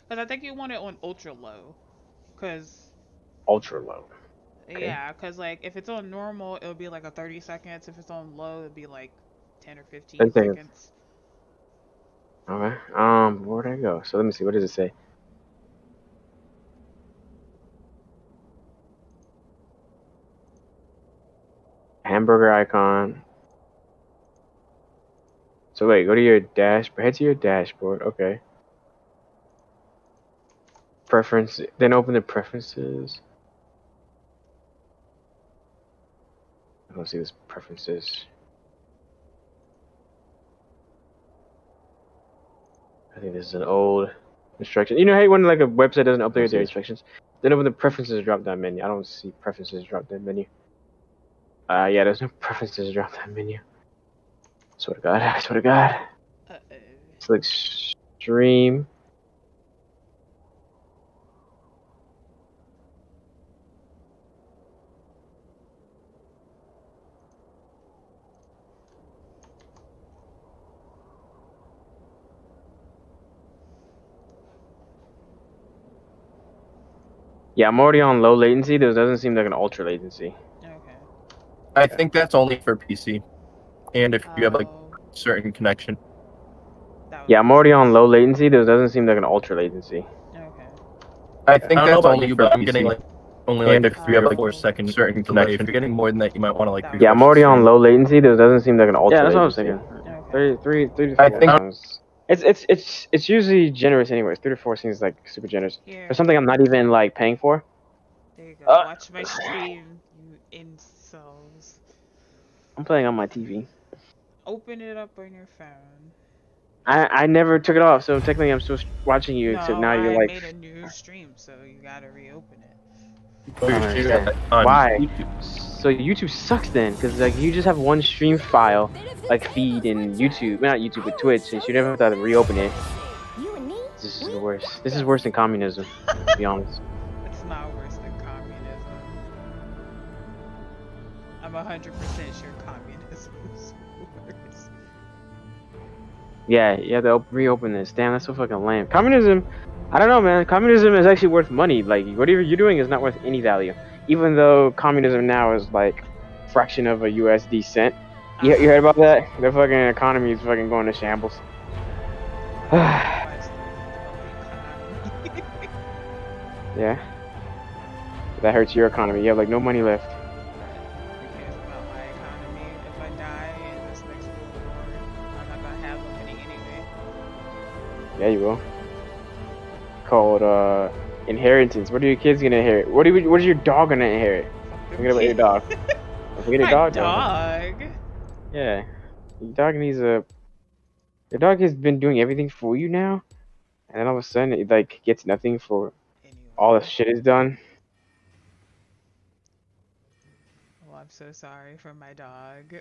Because I think you want it on ultra low. Because, Ultra low. Okay. yeah, because, like, if it's on normal, it'll be like a 30 seconds. If it's on low, it'll be like 10 or 15 10 seconds. seconds. Okay. Where'd I go? So let me see. What does it say? Hamburger icon. So wait, go to your dashboard. Head to your dashboard. Okay. Preference. Then open the preferences. I don't see this preferences. I think this is an old instruction. You know, hey, when like a website doesn't update their instructions, then open the preferences drop-down menu. I don't see preferences drop-down menu. Yeah, there's no preferences drop-down menu. Swear to God, I swear to God. Select stream. Yeah, I'm already on low latency. This doesn't seem like an ultra latency. Okay. I think that's only for PC. And if you have like certain connection. Yeah, I'm already on low latency. This doesn't seem like an ultra latency. Okay. I think that's only you, but I'm getting like only like 3 or 4 seconds certain connection. If you're getting more than that, you might want to like. Yeah, I'm already on low latency. This doesn't seem like an ultra. Yeah, that's what I was thinking. Okay. 3 to 4 times. It's usually generous anyways. 3 to 4 seems like super generous for something I'm not even like paying for. There you go. Watch my stream, you incels. I'm playing on my TV. Open it up on your phone. I never took it off, so technically I'm still watching you. Except now you're like. I made a new stream, so you gotta reopen it. Why? So YouTube sucks then, because like you just have one stream file, like feed in YouTube, not YouTube, but Twitch, and you never have to reopen it. This is the worst. This is worse than communism, to be honest. It's not worse than communism. I'm 100% sure communism is worse. Yeah, you have to reopen this. Damn, that's so fucking lame. Communism, I don't know, man. Communism is actually worth money. Like, whatever you're doing is not worth any value. Even though communism now is like a fraction of a USD cent. You heard about that? The fucking economy is fucking going to shambles. Yeah. That hurts your economy. You have like no money left. Who cares about my economy? If I die in this next world war, I'm not gonna have money anyway. Yeah, you will. Called inheritance. What are your kids gonna inherit? What is your dog gonna inherit? Forget about your dog. Forget your dog. Dog. Yeah. Your dog needs a. Your dog has been doing everything for you now, and then all of a sudden it like gets nothing for all the shit it's done. Well, I'm so sorry for my dog.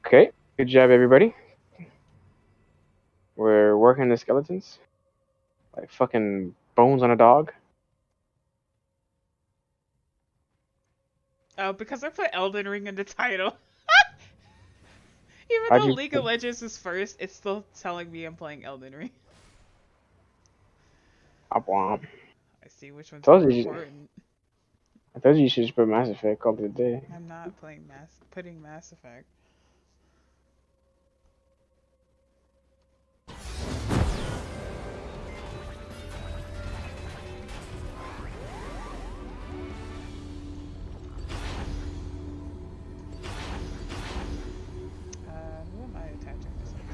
Okay, good job, everybody. We're working the skeletons. Like fucking bones on a dog. Oh, because I put Elden Ring in the title. Even though League of Legends is first, it's still telling me I'm playing Elden Ring. I see which one's more important. I told you should just put Mass Effect, call it a day. I'm not putting Mass Effect. Who am I attaching myself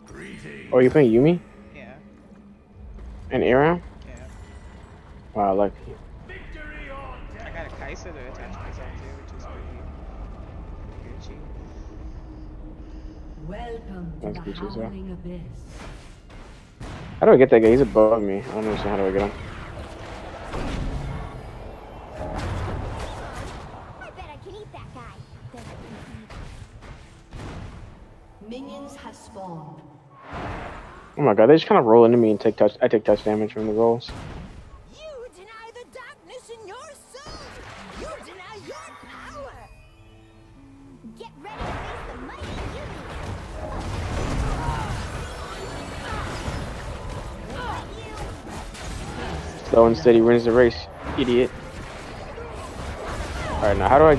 to? Oh, you playing Yumi? Yeah. And Aram? Yeah. Wow, lucky. I got a Kai'Sa to attach myself to, which is pretty Gucci. Welcome to the Howling Abyss. How do I get that guy? He's above me. I don't understand how do I get him. I bet I can eat that guy. Minions have spawned. Oh my god, they just kind of roll into me and I take touch damage from the rolls. You deny the darkness question your soul. You deny your power. Get ready to face the mighty Yumi. Slow and steady wins the race, idiot. All right, now how do I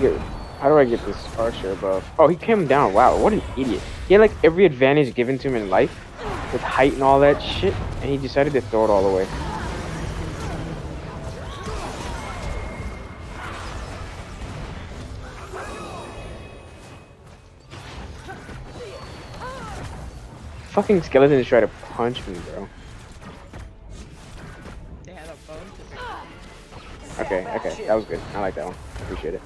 get this archer above? Oh, he came down. Wow, what an idiot. He had like every advantage given to him in life, with height and all that shit, and he decided to throw it all away. Fucking skeletons try to punch me, bro. They had a bone. Okay, that was good. I like that one. Appreciate it.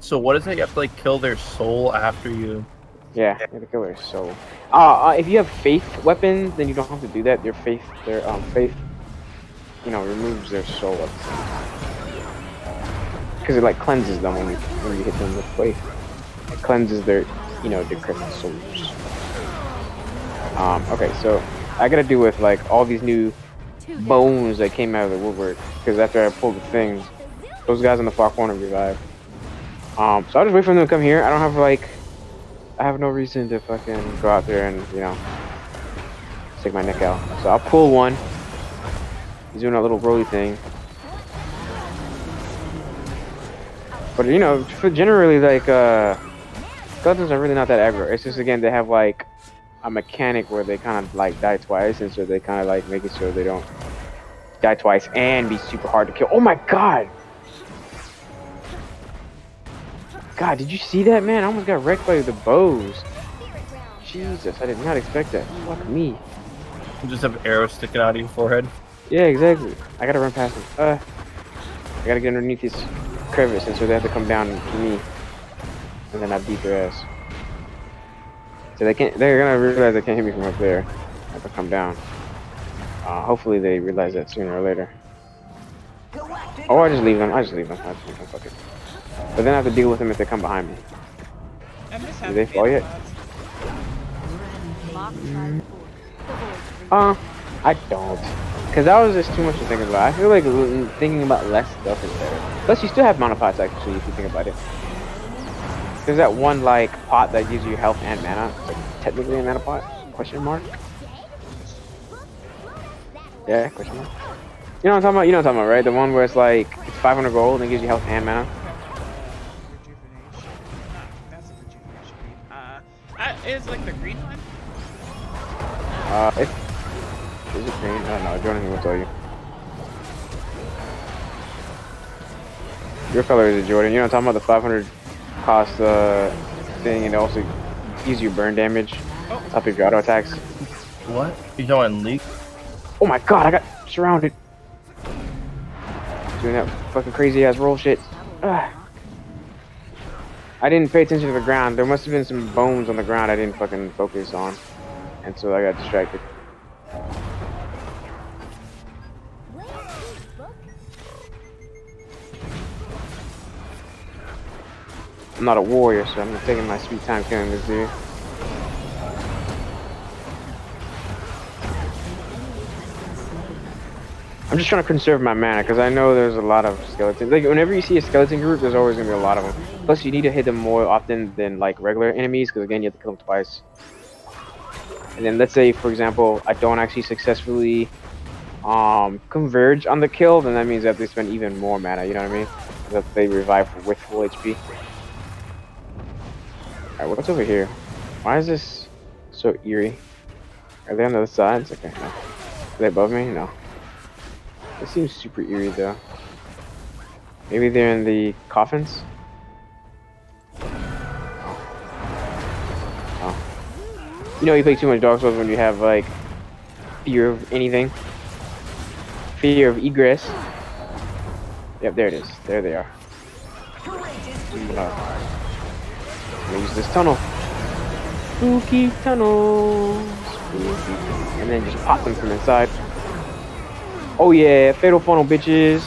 So what is it? You have to like kill their soul after you. Yeah, you have to kill their soul. If you have faith weapons, then you don't have to do that. Their faith, you know, removes their soul because it like cleanses them when you hit them with faith. It cleanses their, you know, decrepit souls. Okay, so I gotta do with like all these new bones that came out of the woodwork because after I pulled the things, those guys in the far corner revived. So I'll just wait for them to come here. I don't have like, I have no reason to fucking go out there and, you know, stick my neck out. So I'll pull one. He's doing a little roly thing. But you know, for generally like skeletons are really not that aggro. It's just again they have like a mechanic where they kind of like die twice, and so they kind of like making sure they don't die twice and be super hard to kill. Oh my god! God, did you see that, man? I almost got wrecked by the bows. Jesus, I did not expect that. Fuck me. You just have arrows sticking out of your forehead. Yeah, exactly. I gotta run past them. I gotta get underneath this crevice, and so they have to come down to me, and then I beat their ass. So they can't. They're gonna realize they can't hit me from up there. I have to come down. Hopefully they realize that sooner or later. Oh, I just leave them. Fuck it. But then I have to deal with them if they come behind me. Do they fall yet? I don't. Because that was just too much to think about. I feel like thinking about less stuff is better. Plus, you still have monopots, actually, if you think about it. There's that one, like, pot that gives you health and mana. It's like, technically a mana pot? Question mark? Yeah, question mark. You know what I'm talking about? You know what I'm talking about, right? The one where it's like, it's 500 gold and it gives you health and mana. That's a rejuvenation bead. Is like the green one? Is it green? I don't know. Jordan will tell you. Your color is it, Jordan? You know what I'm talking about? The 500 cost thing, and it also gives you burn damage. Top of your auto attacks. What? You don't leak? Oh my god, I got surrounded. Doing that fucking crazy ass roll shit. Ugh. I didn't pay attention to the ground. There must have been some bones on the ground I didn't fucking focus on. And so I got distracted. I'm not a warrior, so I'm not taking my sweet time killing this dude. I'm just trying to conserve my mana because I know there's a lot of skeletons. Like whenever you see a skeleton group, there's always gonna be a lot of them. Plus, you need to hit them more often than like regular enemies because again, you have to kill them twice. And then let's say, for example, I don't actually successfully converge on the kill, then that means that they spend even more mana. You know what I mean? That they revive with full HP. Alright, what's over here? Why is this so eerie? Are they on the other sides? Okay, no. Are they above me? No. This seems super eerie though. Maybe they're in the coffins? Oh. You know you play too much Dark Souls when you have like fear of anything. Fear of egress. Yep, there it is. There they are. I'm gonna use this tunnel. Spooky tunnel. Spooky. And then just pop them from inside. Oh yeah, fatal funnel, bitches.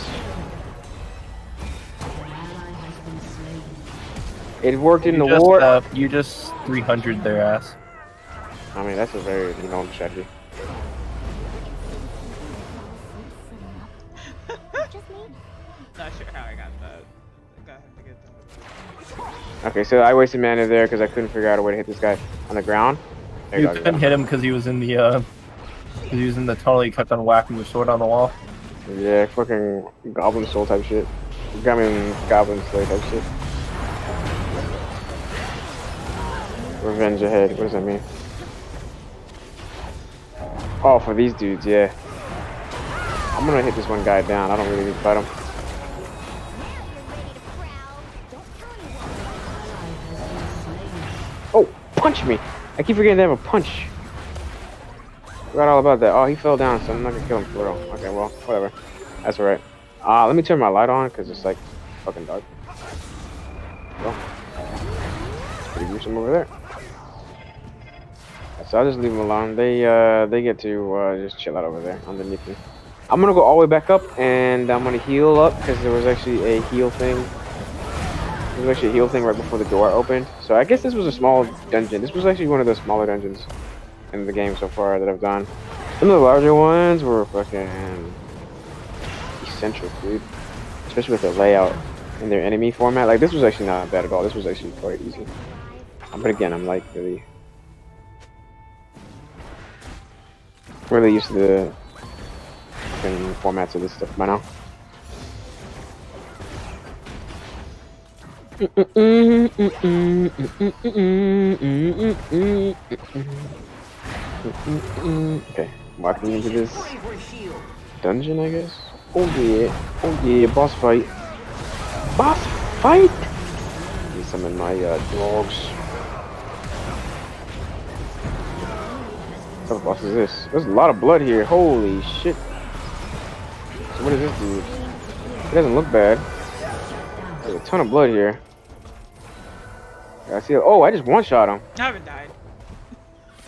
It worked in the war. You just 300 their ass. I mean, that's a very known strategy. Not sure how I got that. I got him to get that. Okay, so I wasted mana there because I couldn't figure out a way to hit this guy on the ground. There You you go. couldn't hit him because he was in the tunnel. He kept on whacking your sword on the wall. Yeah, fucking Goblin Soul type shit. I mean, Goblin Slayer type shit. Revenge ahead. What does that mean? Oh, for these dudes, yeah. I'm gonna hit this one guy down. I don't really need to fight him. Oh, punch me! I keep forgetting they have a punch. Forgot all about that. Oh, he fell down, so I'm not gonna kill him for real. Okay, well, whatever. That's alright. Let me turn my light on, because it's like fucking dark. Well, pretty gruesome over there. So I'll just leave them alone. They get to just chill out over there underneath me. I'm gonna go all the way back up, and I'm gonna heal up, because there was actually a heal thing. There was actually a heal thing right before the door opened. So I guess this was a small dungeon. This was actually one of the smaller dungeons in the game so far that I've done. Some of the larger ones were fucking eccentric, dude. Especially with their layout and their enemy format. Like, this was actually not bad at all. This was actually quite easy. But again, I'm like really used to the fucking formats of this stuff by now. Okay, walking into this dungeon, I guess. Oh yeah, boss fight. Boss fight! Need some of my dogs. What type of boss is this? There's a lot of blood here. Holy shit. So what is this dude? He doesn't look bad. There's a ton of blood here. I see. Oh, I just one-shot him. I haven't died.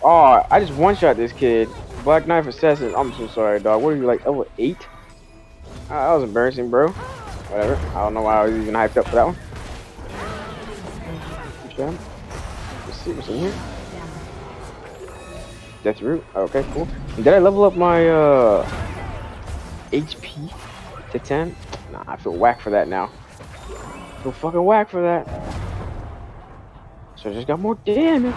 Oh, I just one-shot this kid. Black Knife Assassin. I'm so sorry, dog. What are you, like, level 8? That was embarrassing, bro. Whatever. I don't know why I was even hyped up for that one. Let's see what's in here. Death Root. Okay, cool. Did I level up my HP to 10? Nah, I feel whack for that now. I feel fucking whack for that. So I just got more damage.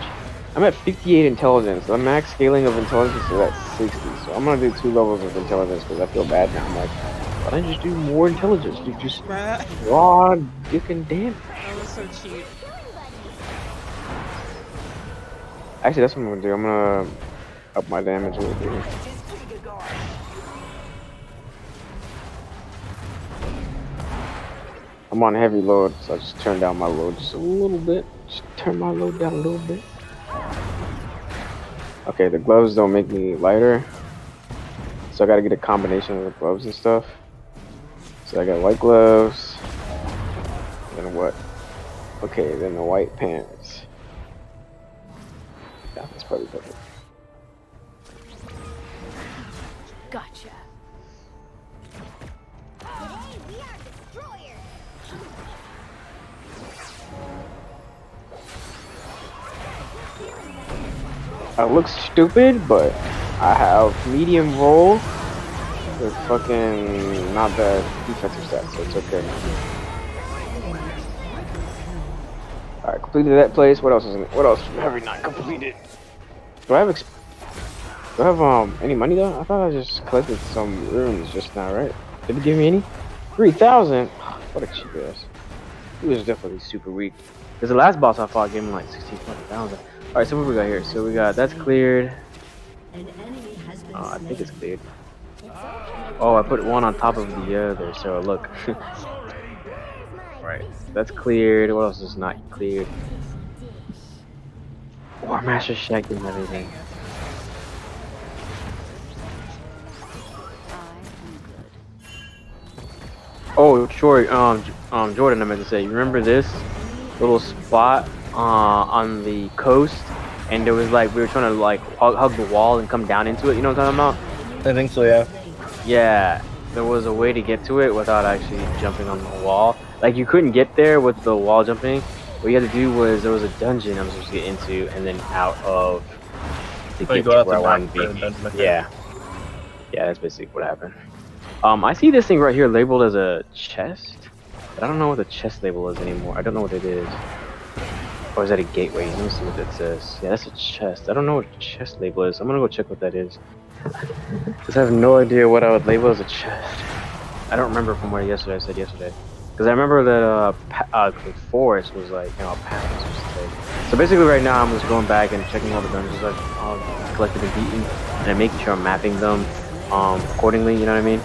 I'm at 58 intelligence. The max scaling of intelligence is at 60. So I'm gonna do 2 levels of intelligence because I feel bad now. I'm like, why don't I just do more intelligence? You just raw dickin' damage. That was so cheap. Actually, that's what I'm gonna do. I'm gonna up my damage a little bit. I'm on heavy load, so I just turn down my load just a little bit. Just turn my load down a little bit. Okay, the gloves don't make me lighter, so I gotta get a combination of the gloves and stuff. So I got white gloves, then what? Okay, then the white pants. Yeah, that's probably perfect. Gotcha. Today we are destroyers. I look stupid, but I have medium roll with fucking not bad defensive stats, so it's okay. Alright, completed that place. What else is in it? What else have we not completed? Do I have any money though? I thought I just collected some runes just now, right? Did it give me any? 3,000? What a cheap ass. He was definitely super weak. Because the last boss I fought gave me like 16,000. Alright, so what we got here? So we got, that's cleared. I think it's cleared. Oh, I put one on top of the other, so look. Right, that's cleared. What else is not cleared? War Master Shack and everything. Oh, sure. Jordan, I meant to say. You remember this little spot on the coast, and there was like we were trying to like hug the wall and come down into it. You know what I'm talking about? I think so, yeah. Yeah, there was a way to get to it without actually jumping on the wall. Like you couldn't get there with the wall jumping. What you had to do was there was a dungeon I was supposed to get into, and then out of to get to where I wanted to be. Yeah, that's basically what happened. I see this thing right here labeled as a chest, but I don't know what the chest label is anymore. I don't know what it is. Or is that a gateway? Let me see what that says. Yeah, that's a chest. I don't know what a chest label is. I'm gonna go check what that is. Because I have no idea what I would label as a chest. I don't remember from what I said yesterday. Because I remember that the forest was like, you know, a path was supposed to take. So basically right now I'm just going back and checking all the dungeons I've collected and beaten. And I'm making sure I'm mapping them accordingly, you know what I mean?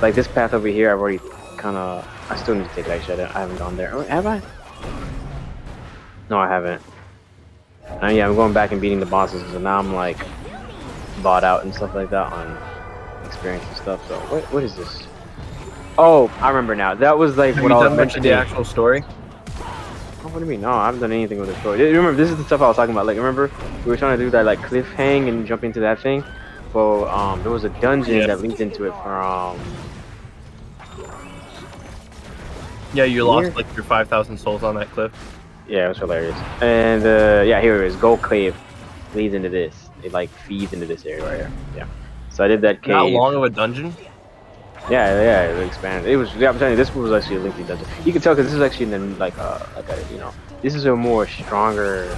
Like this path over here, I've already I still need to take it actually. I haven't gone there. Oh, have I? No, I haven't. Yeah, I'm going back and beating the bosses, and now I'm like bought out and stuff like that on experience and stuff. So what is this? Oh, I remember now. That was like what I was mentioning. The actual story. Oh, what do you mean? No, I haven't done anything with the story. Remember, this is the stuff I was talking about. Like, remember we were trying to do that like cliff hang and jump into that thing. Well, there was a dungeon that leads into it from. Yeah, you lost like your 5,000 souls on that cliff. Yeah, it was hilarious. And yeah, here it is. Gold Cave leads into this. It like feeds into this area right here. Yeah. So I did that cave. Not long of a dungeon. Yeah, it expanded. It was. Yeah, I'm telling you, this was actually a lengthy dungeon. You can tell because this is actually like a you know, this is a more stronger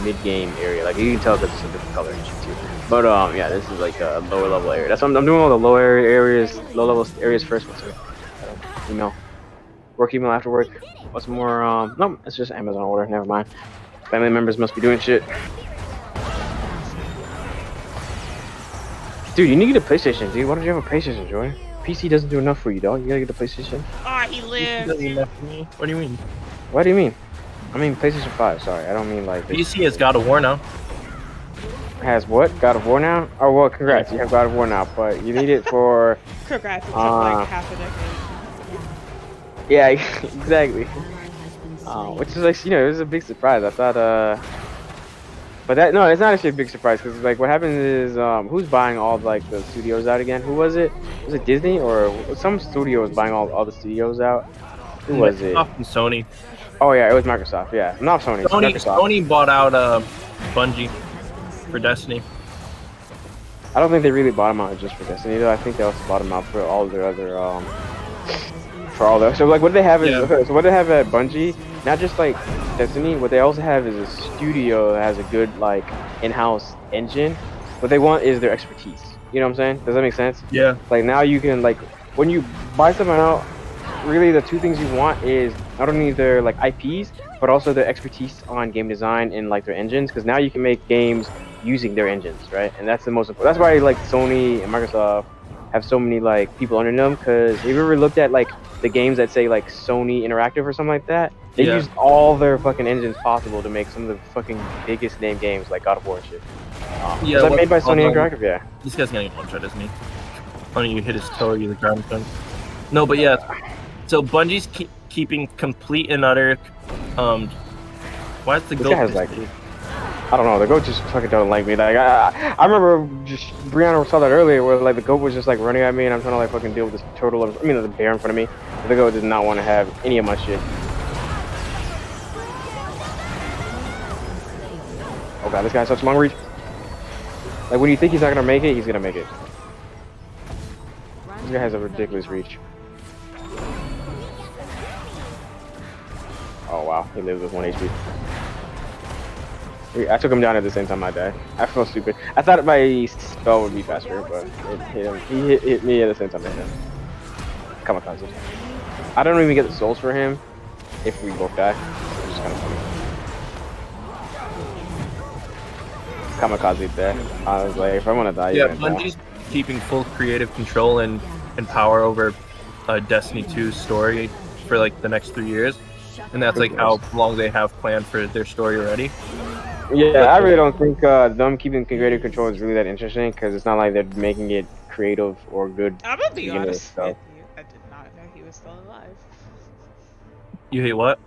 mid-game area. Like you can tell because it's a different color and shit too. But yeah, this is like a lower level area. That's why I'm doing all the lower areas, low level areas first. You know, work email after work. What's more? No, it's just Amazon order. Never mind. Family members must be doing shit. Dude, you need to get a PlayStation, dude. Why don't you have a PlayStation, Jordan? PC doesn't do enough for you, dog. You gotta get the PlayStation. Oh, he lives. What do you mean? What do you mean? I mean PlayStation 5. Sorry, I don't mean like. PC has God of War now. Has what? God of War now? Oh well, congrats. You have God of War now, but you need it for. Congrats. It took like half a decade. Yeah, exactly. Which is like, you know, it was a big surprise. I thought, but that no, it's not actually a big surprise because like what happens is, who's buying all like the studios out again? Who was it? Was it Disney or some studio was buying all the studios out? Who was it? Microsoft and Sony. Oh yeah, it was Microsoft. Yeah, not Sony. Microsoft. Sony bought out Bungie for Destiny. I don't think they really bought them out just for Destiny though. I think they also bought them out for all their other for all the. So like what do they have is so what they have at Bungie, not just like Destiny, what they also have is a studio that has a good like in-house engine. What they want is their expertise. You know what I'm saying? Does that make sense? Yeah. Like now you can like when you buy something out, really the two things you want is not only their like IPs, but also their expertise on game design and like their engines. Because now you can make games using their engines, right? And that's the most important. That's why like Sony and Microsoft have so many like people under them. Because have you ever looked at like the games that say like Sony Interactive or something like that? They use all their fucking engines possible to make some of the fucking biggest name games like God of War and shit. Yeah, that made by Sony Interactive? Yeah. This guy's gonna get one shot, isn't he? When you hit his toe, you the ground stone. No, but yeah. So Bungie's keeping complete and utter. Why is the goat? Like, I don't know. The goat just fucking don't like me. Like I remember just Brianna saw that earlier, where like the goat was just like running at me, and I'm trying to like fucking deal with this turtle. I mean, the bear in front of me. But the goat did not want to have any of my shit. Oh god, this guy's such long reach. Like when you think he's not gonna make it, he's gonna make it. This guy has a ridiculous reach. Oh wow, he lives with 1 HP. I took him down at the same time I died. I felt stupid. I thought my spell would be faster, but it hit him. He hit me at the same time I hit him. Kamikaze. I don't even get the souls for him if we both die, which is kind of funny. Kamikaze there. I was like, if I want to die, yeah, Bungie's keeping full creative control and power over Destiny 2's story for like the next 3 years. And that's like how long they have planned for their story already. Yeah, I really don't think them keeping creative control is really that interesting because it's not like they're making it creative or good. I'm gonna be honest with you. I did not know he was still alive. You hate what?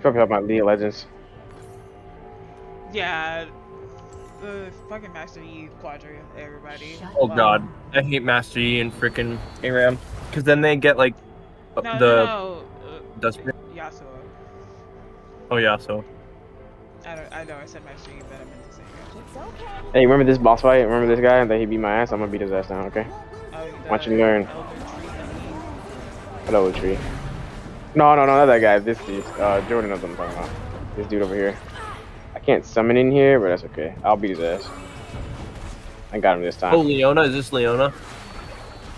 Talking about League of Legends. Yeah, the fucking Master Yi Quadri, everybody. Oh god, I hate Master Yi and freaking Aram because then they get like no. Yasuo. Oh Yasuo. I know I said Master Yi, but I meant to say It's okay. Hey, remember this boss fight? Remember this guy that he beat my ass? I'm gonna beat his ass down, okay? Oh, Want you to learn. Elden Tree thingy. Hello, tree. No, not that guy. This dude. Jordan knows what I'm talking about. This dude over here. I can't summon in here, but that's okay. I'll beat his ass. I got him this time. Oh, Leona? Is this Leona?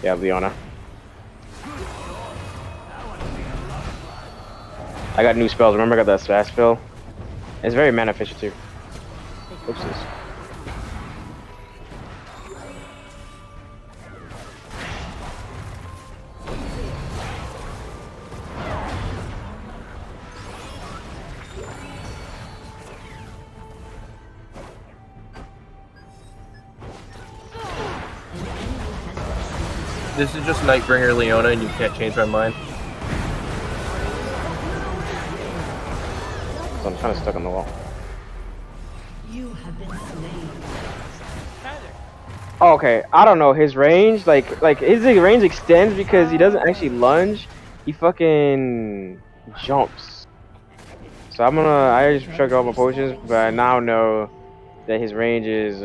Yeah, Leona. I got new spells. Remember I got that fast spell? It's very mana efficient too. Oopsies. This is just Nightbringer Leona, and you can't change my mind. So I'm kind of stuck on the wall. You have been slain. Tyler. Oh, okay, I don't know his range. Like his range extends because he doesn't actually lunge. He fucking jumps. So I just chuck all my potions, but I now know that his range is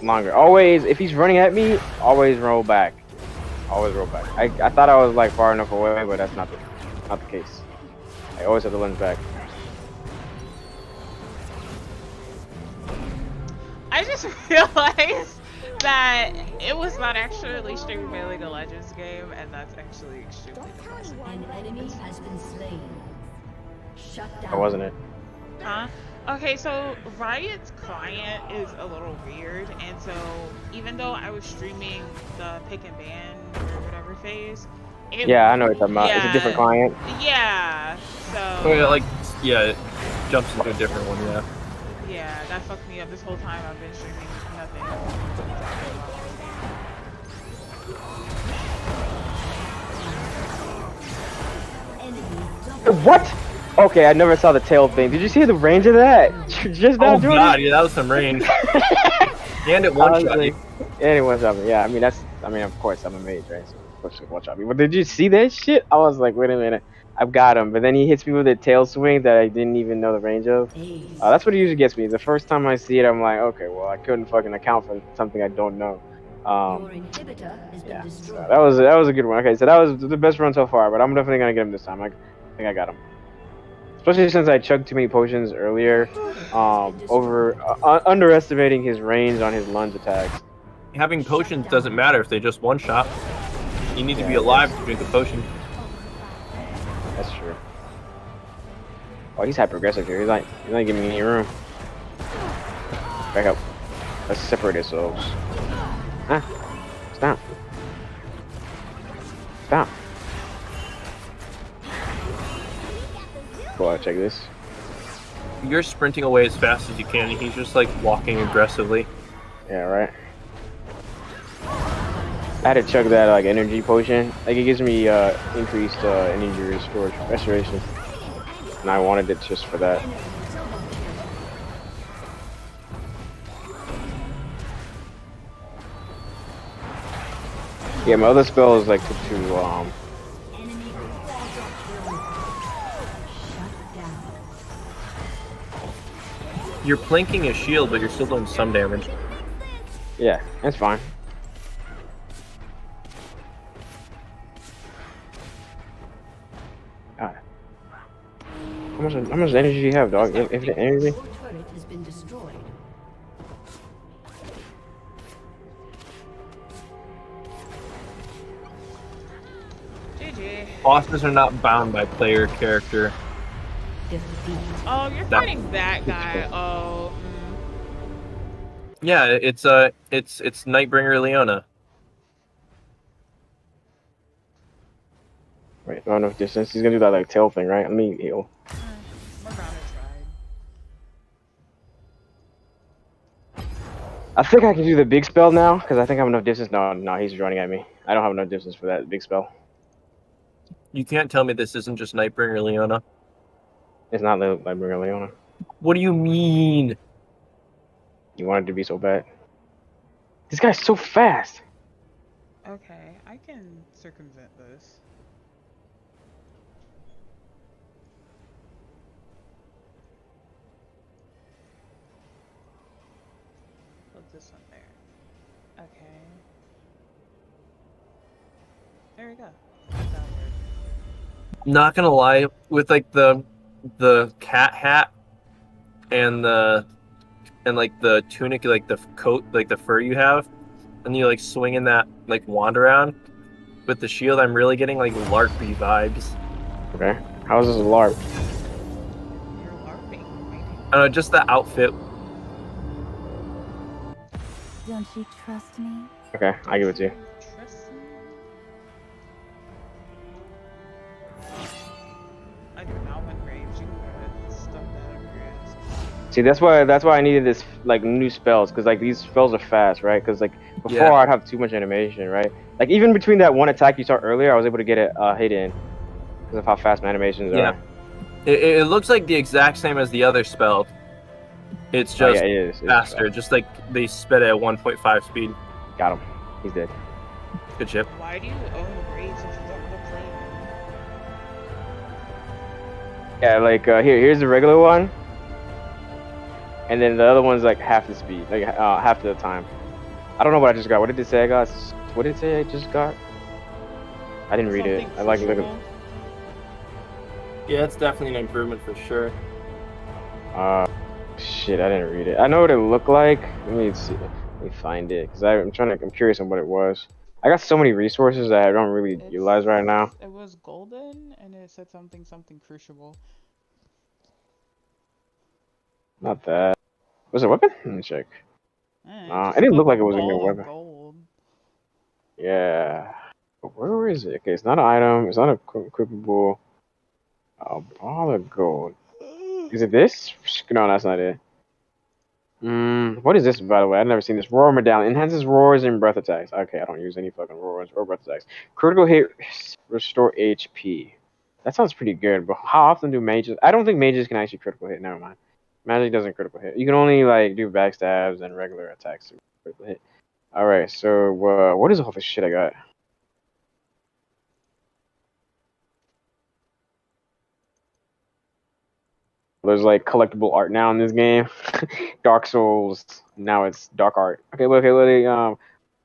longer. Always, if he's running at me, always roll back. Always roll back. I thought I was like far enough away, but that's not the case. I always have to lunge back. I just realized that it was not actually streaming my League of Legends game, and that's actually extremely depressing. An enemy has been slain. Shut down. Or wasn't it? Huh? Okay, so Riot's client is a little weird, and so even though I was streaming the pick and ban or whatever phase, Yeah, I know what you're talking about. It's a different client. Yeah, Oh, so yeah, like, yeah, it jumps into a different one, yeah. yeah, that fucked me up this whole time. I've been streaming nothing. What? Okay, I never saw the tail thing. Did you see the range of that? Just now, Oh, Jordan? God, yeah, that was some range. And it one-shot you. And it one-shot me. Yeah, I mean, of course, I'm a mage, right? So, of course, it one-shot me. But did you see that shit? I was like, wait a minute. I've got him. But then he hits me with a tail swing that I didn't even know the range of. That's what it usually gets me. The first time I see it, I'm like, okay, well, I couldn't fucking account for something I don't know. Your inhibitor has been Yeah, so destroyed. that was a good one. Okay, so that was the best run so far, but I'm definitely gonna get him this time. I think I got him. Especially since I chugged too many potions earlier, underestimating his range on his lunge attacks. Having potions doesn't matter if they just one-shot. You need to be alive to drink a potion. That's true. Oh, he's hyper aggressive here. He's not giving me any room. Back up. Let's separate ourselves. Ah, stop. Stop. Go out, check this. You're sprinting away as fast as you can, and he's just like walking aggressively. Yeah, right. I had to chug that like energy potion. Like it gives me increased energy restoration, and I wanted it just for that. Yeah, my other spell is like to You're plinking a shield, but you're still doing some damage. yeah, that's fine. God. How much energy do you have, dog? If the energy. Your turret has been destroyed. GG. Bosses are not bound by player character. Defeat. Oh, you're fighting that guy. Oh. Yeah, it's Nightbringer Leona. Wait, I don't know if distance. He's gonna do that like tail thing, right? Let me heal. Morgana tried. I think I can do the big spell now because I think I have enough distance. No, he's running at me. I don't have enough distance for that big spell. You can't tell me this isn't just Nightbringer Leona. It's not like Leona. What do you mean? You want it to be so bad. This guy's so fast. Okay, I can circumvent this. this one there. Okay. There we go. That'll work. Not gonna lie, with like the cat hat and like the tunic, like the coat, like the fur you have, and you like swinging that like wand around with the shield, I'm really getting like LARPy vibes. Okay. How's this a LARP? You're LARPing. I don't know, just the outfit. Don't you trust me? Okay, I give it to you. Trust me? I do not want graves. You can go ahead and stuff that over your ass. See, that's why I needed this like new spells, because like these spells are fast, right? Because like before Yeah. I'd have too much animation, right? Like even between that one attack you saw earlier, I was able to get it hidden because of how fast my animations Yeah. are. It looks like the exact same as the other spell. It's Oh, just yeah, it is. It's faster, fast. just like they sped it at 1.5 speed. Got him. He's dead. Good ship. Why do you own graves if you don't want to play them? Yeah, like here's the regular one, and then the other one's like half the speed, like half the time. I don't know what I just got. What did it say I got? What did it say I just got? I didn't read it. Something I like looking. crucial. Yeah, it's definitely an improvement for sure. Shit, I didn't read it. I know what it looked like. Let me see. Let me find it, because I'm curious on what it was. I got so many resources that I don't really utilize right now. It was golden, and it said something crucible. Not that. Was it a weapon? Let me check. It It didn't look like it a was even a ball of weapon. gold. Yeah. But where is it? Okay, it's not an item. It's not a equipable. A ball of gold. Is it this? No, that's not it. What is this, by the way? I've never seen this. Roar medallion. Enhances roars and breath attacks. Okay, I don't use any fucking roars or breath attacks. Critical hit, restore HP. That sounds pretty good, but how often do mages... I don't think mages can actually critical hit. Never mind. Magic doesn't critical hit. You can only, like, do backstabs and regular attacks to critical hit. Alright, so, what is all this shit I got? There's like collectible art now in this game. Dark Souls. Now it's dark art. Okay.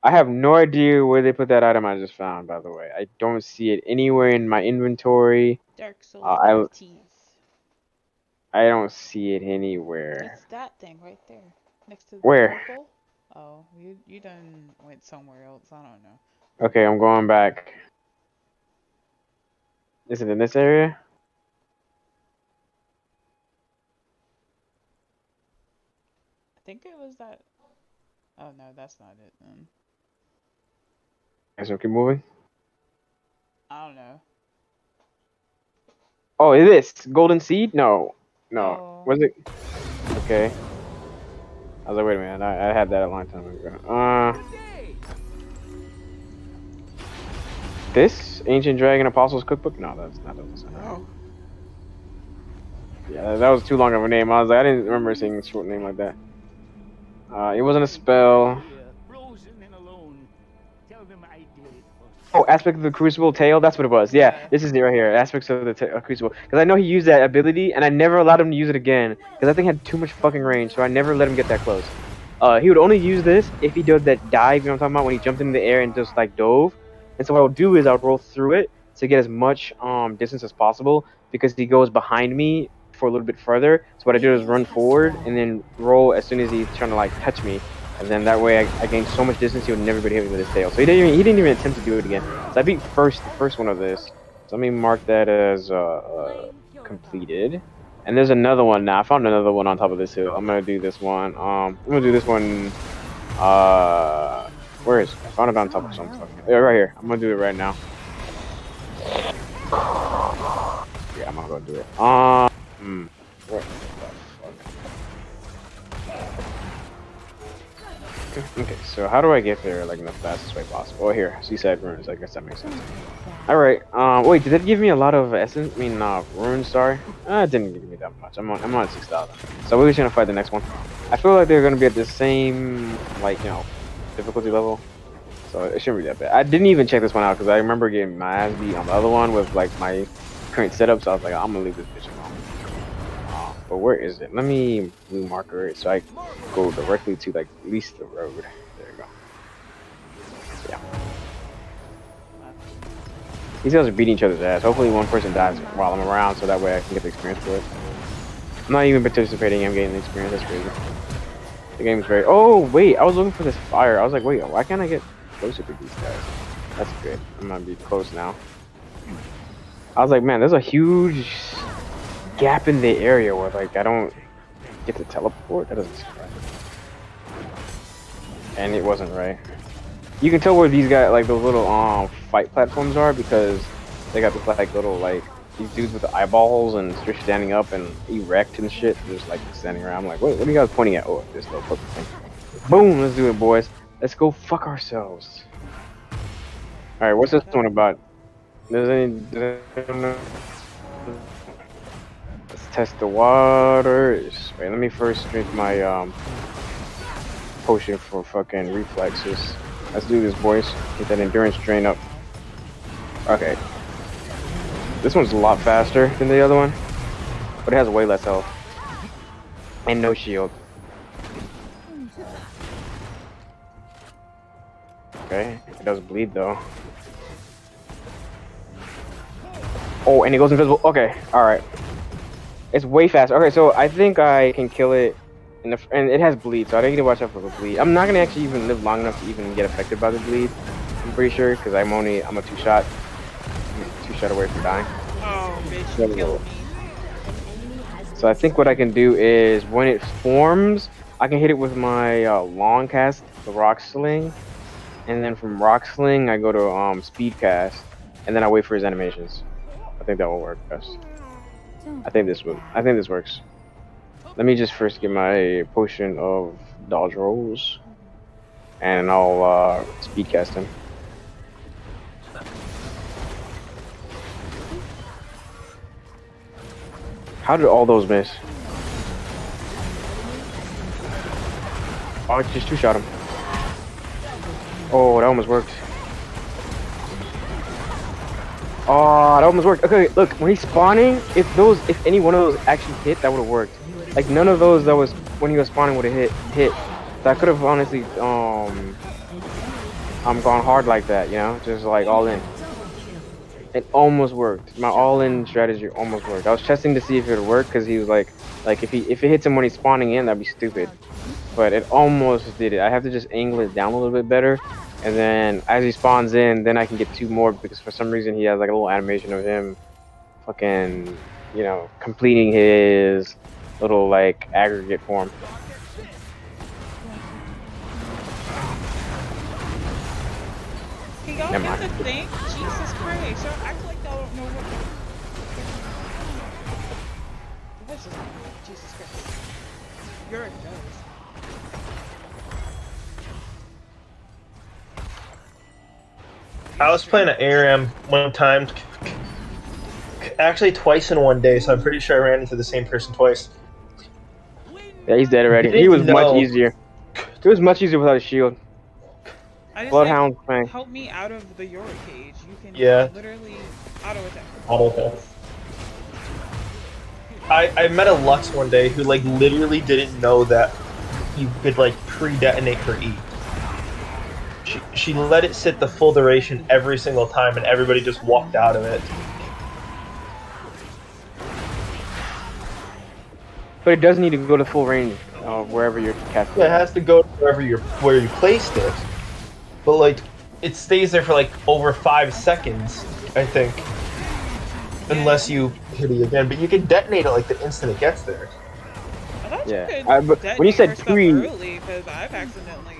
I have no idea where they put that item I just found. By the way, I don't see it anywhere in my inventory. Dark Souls I NFTs. don't see it anywhere. It's that thing right there, next to the Where? purple. Oh, you done went somewhere else. I don't know. Okay, I'm going back. Is it in this area? I think it was that. Oh no, that's not it then. Okay, so keep moving. I don't know. Oh, is this golden seed? No. Oh. Was it? Okay. I was like, wait a minute. I had that a long time ago. This Ancient Dragon Apostles Cookbook? No, that's not. Oh. Yeah, that was too long of a name. I was like, I didn't remember seeing a short name like that. It wasn't a spell. Oh, Aspect of the Crucible Tail. That's what it was. Yeah, this is it right here. Aspects of the Crucible. Because I know he used that ability, and I never allowed him to use it again. Because that thing had too much fucking range, so I never let him get that close. He would only use this if he did that dive. You know what I'm talking about? When he jumped into the air and just like dove. And so what I would do is I would roll through it to get as much distance as possible, because he goes behind me for a little bit further. So what I do is run forward and then roll as soon as he's trying to like touch me, and then that way I gain so much distance he would never be hit me with his tail. So he didn't even attempt to do it again. So I beat the first one of this. So let me mark that as completed. And there's another one now. I found another one on top of this hill. I'm gonna do this one. I'm gonna do this one. Where is it? I found it on top of something. Yeah, right here. I'm gonna do it right now. Yeah, I'm gonna go do it. What the fuck? Okay, so how do I get there like in the fastest way possible? Oh, here, Seaside Ruins. I guess that makes sense. All right. Wait, did that give me a lot of essence? I mean, runes. Sorry. It didn't give me that much. I'm on 6,000. So we're just gonna fight the next one. I feel like they're gonna be at the same difficulty level. So it shouldn't be that bad. I didn't even check this one out because I remember getting my ass beat on the other one with like my current setup. So I was like, I'm gonna leave this bitch alone. But where is it? Let me blue marker it so I go directly to like at least the road. There you go. Yeah. These guys are beating each other's ass. Hopefully one person dies while I'm around so that way I can get the experience for it. I'm not even participating, I'm getting the experience. That's crazy. The game is very... Oh, wait, I was looking for this fire. I was like, wait, why can't I get closer to these guys? That's good. I'm gonna be close now. I was like, man, there's a huge gap in the area where, like, I don't get to teleport. That doesn't seem right. And it wasn't right. You can tell where these guys, like, those little fight platforms are because they got this, like, little, like, these dudes with the eyeballs and they're standing up and erect and shit. Just, like, standing around. I'm like, what are you guys pointing at? Oh, this little purple thing. Boom! Let's do it, boys. Let's go fuck ourselves. Alright, what's this one about? Let's test the waters. Wait, let me first drink my potion for fucking reflexes. Let's do this, boys. Get that endurance drain up. Okay. This one's a lot faster than the other one, but it has way less health and no shield. Okay, it does bleed though. Oh, and it goes invisible. Okay, alright. It's way faster. Okay, so I think I can kill it, and it has bleed, so I don't need to watch out for the bleed. I'm not gonna actually even live long enough to even get affected by the bleed. I'm pretty sure, because I'm a two-shot away from dying. Oh, bitch, you killed me. So I think what I can do is, when it forms, I can hit it with my long cast, the rock sling, and then from rock sling I go to speed cast, and then I wait for his animations. I think that will work best. I think this works. Let me just first get my potion of dodge rolls, and I'll speed cast him. How did all those miss? Oh, I just two-shot him. Oh, that almost worked. Oh, that almost worked. Okay, look, when he's spawning, if any one of those actually hit, that would have worked. Like none of those that was when he was spawning would have hit. So I could have honestly gone hard like that, you know, just like all in. It almost worked. My all-in strategy almost worked. I was testing to see if it would work because he was like if it hits him when he's spawning in, that'd be stupid. But it almost did it. I have to just angle it down a little bit better, and then as he spawns in, then I can get two more because for some reason he has like a little animation of him, fucking, you know, completing his little like aggregate form. Can y'all get the thing? Jesus Christ, y'all act like y'all don't know what's this? Jesus Christ. You're a ghost. I was playing an ARAM one time, actually twice in one day, so I'm pretty sure I ran into the same person twice. Yeah, he's dead already. He was much easier. It was much easier without a shield. Bloodhound thing. Help me out of the Yorick cage. You can literally auto attack. Auto attack. I met a Lux one day who like literally didn't know that you could like pre-detonate her E. She let it sit the full duration every single time, and everybody just walked out of it. But it does need to go to full range of wherever you're casting. Yeah, it has to go where you placed it. But like, it stays there for like over 5 seconds, I think. Unless you hit it again, but you can detonate it like the instant it gets there. I thought yeah, you but when you said pre, because I've accidentally.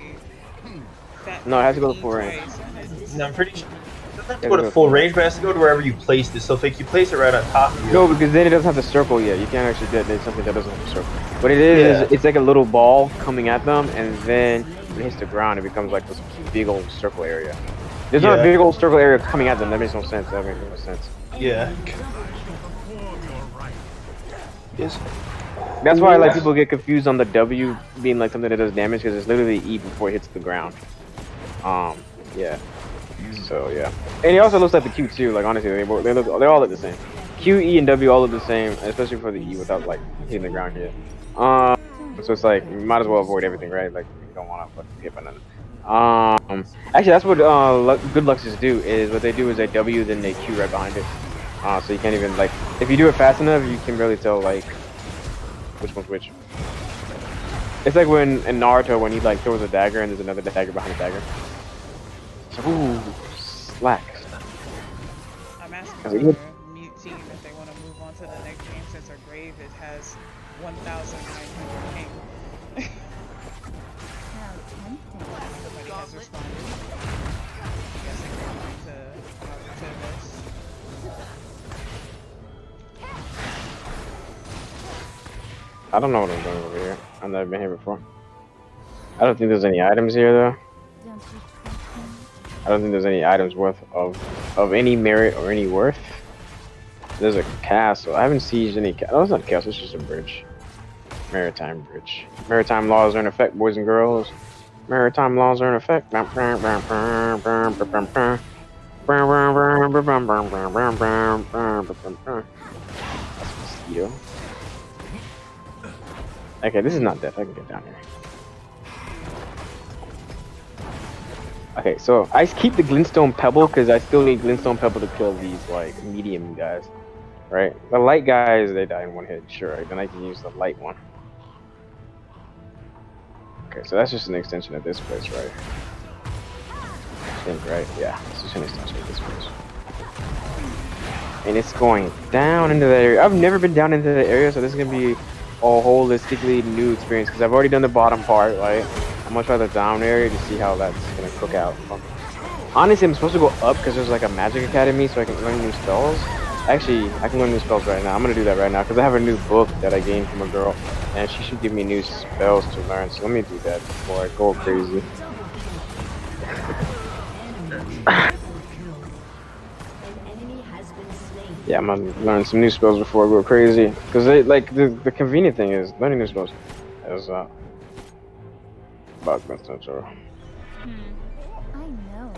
No, it has to go to full range. No, I'm pretty sure it doesn't have to go to full range, but it has to go to wherever you placed it. So if like, you place it right on top of you. No, because then it doesn't have the circle yet. You can't actually detonate something that doesn't have a circle. What it is it's like a little ball coming at them, and then when it hits the ground, it becomes like this big old circle area. There's not a big old circle area coming at them. That makes no sense. That makes no sense. Yeah. Yes. That's why like people get confused on the W being like something that does damage because it's literally E before it hits the ground. Yeah. So yeah, and it also looks like the Q too. Like honestly, they all look the same. Q, E, and W all look the same, especially for the E without like hitting the ground yet. So it's like you might as well avoid everything, right? Like you don't want to fucking hit by nothing. Actually, that's what good Luxes do. Is what they do is they W, then they Q right behind it. So you can't even like if you do it fast enough, you can really tell like which one's which. It's like when in Naruto when he like throws a dagger and there's another dagger behind the dagger. So, ooh, slack. I'm asking Is it the good? mute team if they want to move on to the next game since our grave it has 1,900 ping. How tempting. Nobody has responded. I'm guessing they're going to this. I don't know what I'm doing over here. I've never been here before. I don't think there's any items here though. Don't you trust me? I don't think there's any items worth of any merit or any worth. There's a castle. I haven't sieged any. Oh, it's not a castle. It's just a bridge. Maritime bridge. Maritime laws are in effect, boys and girls. Maritime laws are in effect. That's mosquito. Okay, this is not death. I can get down here. Okay, so I keep the glintstone pebble because I still need glintstone pebble to kill these like medium guys, right? The light guys they die in one hit, sure. Then I can use the light one. Okay, so that's just an extension of this place, right? I think, right? Yeah, it's just an extension of this place. And it's going down into that area. I've never been down into that area, so this is gonna be a holistically new experience because I've already done the bottom part, right? I'm gonna try the down area to see how that's gonna cook out. Honestly, I'm supposed to go up because there's like a magic academy so I can learn new spells. Actually, I can learn new spells right now. I'm gonna do that right now because I have a new book that I gained from a girl and she should give me new spells to learn. So let me do that before I go crazy. Yeah, I'm gonna learn some new spells before I go crazy. Because like the convenient thing is learning new spells is about control. I know.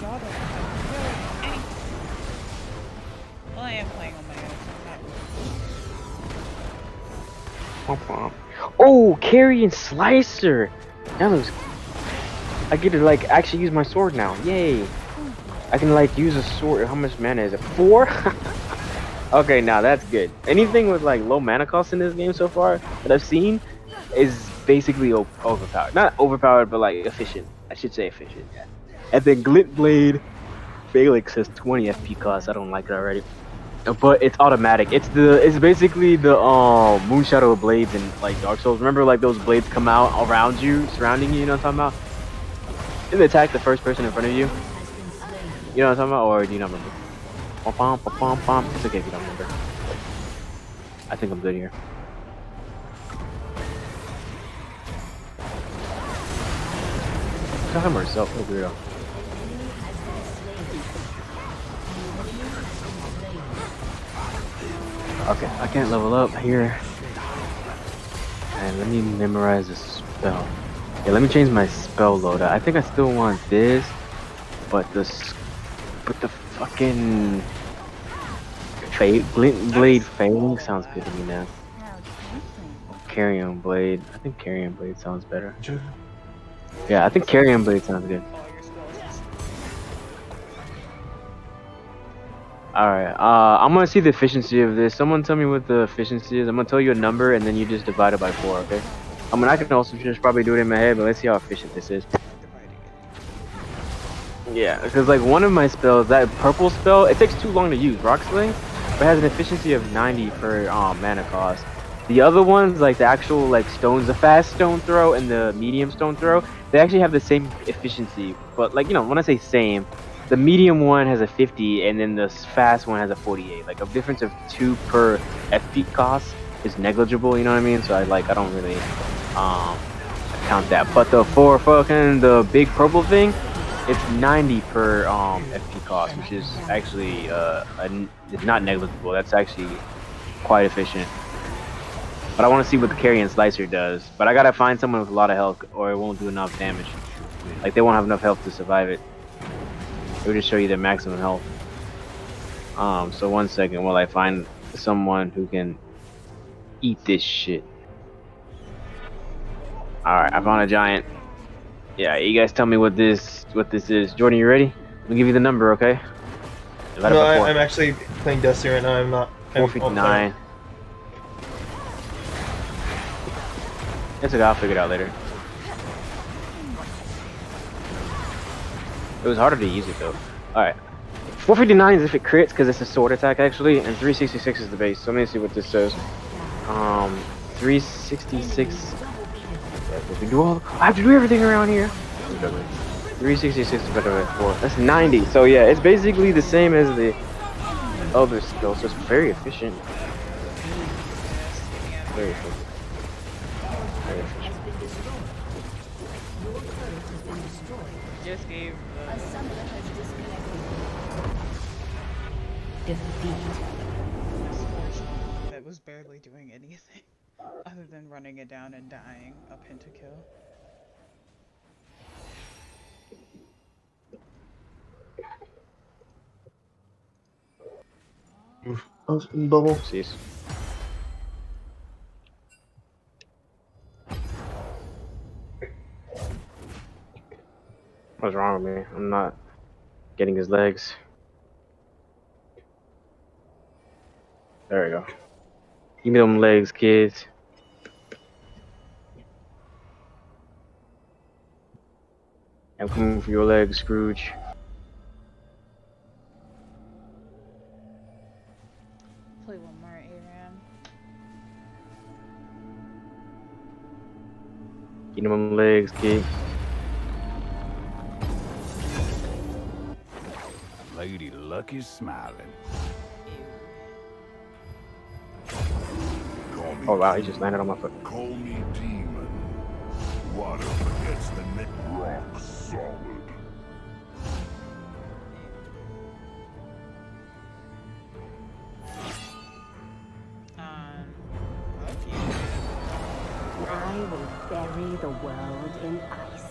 Y'all don't have any. Well, I am playing on my own. So I'm not. Oh, carry and slicer. That looks. I get to like actually use my sword now. Yay! I can like use a sword. How much mana is it? 4? Okay, now that's good. Anything with like low mana cost in this game so far that I've seen is basically overpowered. Not overpowered, but like efficient. I should say efficient. Yeah. And then Glint Blade, Felix has 20 FP cost. I don't like it already. But it's automatic. It's basically the Moonshadow blades in like Dark Souls. Remember like those blades come out around you, surrounding you, you know what I'm talking about? And they attack the first person in front of you. You know what I'm talking about? Or do you not remember? Pom pom pom. It's okay if you don't remember. I think I'm good here. Talking about herself, oh weirdo. Okay, I can't level up here. And let me memorize a spell. Yeah, let me change my spell loadout. I think I still want this, but the fucking Glint Blade Failing sounds good to me now. How tempting. Carrion Blade. I think Carrion Blade sounds better. Yeah, I think Carrion Blade sounds good. All your spells. Alright, I'm gonna see the efficiency of this. Someone tell me what the efficiency is. I'm gonna tell you a number and then you just divide it by 4, okay? I mean, I can also just probably do it in my head, but let's see how efficient this is. Yeah, because like one of my spells, that purple spell, it takes too long to use, Rock Sling, but it has an efficiency of 90 per mana cost. The other ones, like the actual like stones, the fast stone throw and the medium stone throw, they actually have the same efficiency. But like, you know, when I say same, the medium one has a 50 and then the fast one has a 48. Like a difference of 2 per FP cost is negligible, you know what I mean? So I don't really count that. But the for fucking the big purple thing, It's 90 per FP cost, which is actually it's not negligible. That's actually quite efficient. But I want to see what the carry and slicer does. But I gotta find someone with a lot of health, or it won't do enough damage. Like they won't have enough health to survive it. It will just show you their maximum health. So 1 second while I find someone who can eat this shit. All right, I found a giant. Yeah, you guys tell me what this is. Jordan, you ready? I'll give you the number, okay? No, I'm actually playing Destiny right now. I'm not. 459. It's okay, I'll figure it out later. It was harder to use it though. Alright. 459 is if it crits because it's a sword attack actually, and 366 is the base. So let me see what this says. 366. If we do all, I have to do everything around here. 366 divided by 4. That's 90. So yeah, it's basically the same as the other skill, so it's very efficient. Very efficient. Very efficient. Just gave A summoner has disconnected. Defeat. that was barely doing anything other than running it down and dying a pentakill. Bubble. Jeez. What's wrong with me? I'm not getting his legs. There we go. Give me them legs, kids. I'm coming for your legs, Scrooge. Play one more Aram. Give them legs, kid. Lady Luck is smiling. Oh wow, he just landed on my foot. Call me demon. Water forgets the neck rock solid. Okay. I will bury the world in ice.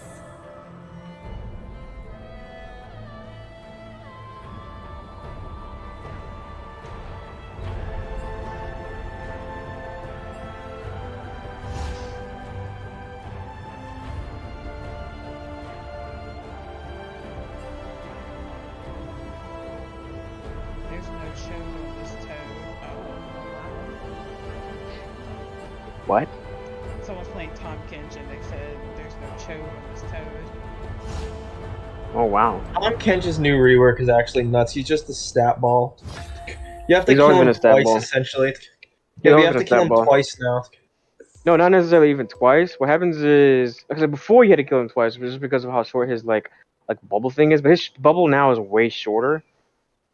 There's no show of this toad. Oh, What? someone's playing Tom Kench and they said there's no show of this toad. Oh wow. Tom Kench's new rework is actually nuts. He's just a stat ball. You have to He's kill always been him a stat twice, ball. essentially. He's Yeah, always you have been to a kill stat him ball. twice now. No, not necessarily even twice. What happens is, because before you had to kill him twice, just because of how short his like bubble thing is. But his bubble now is way shorter.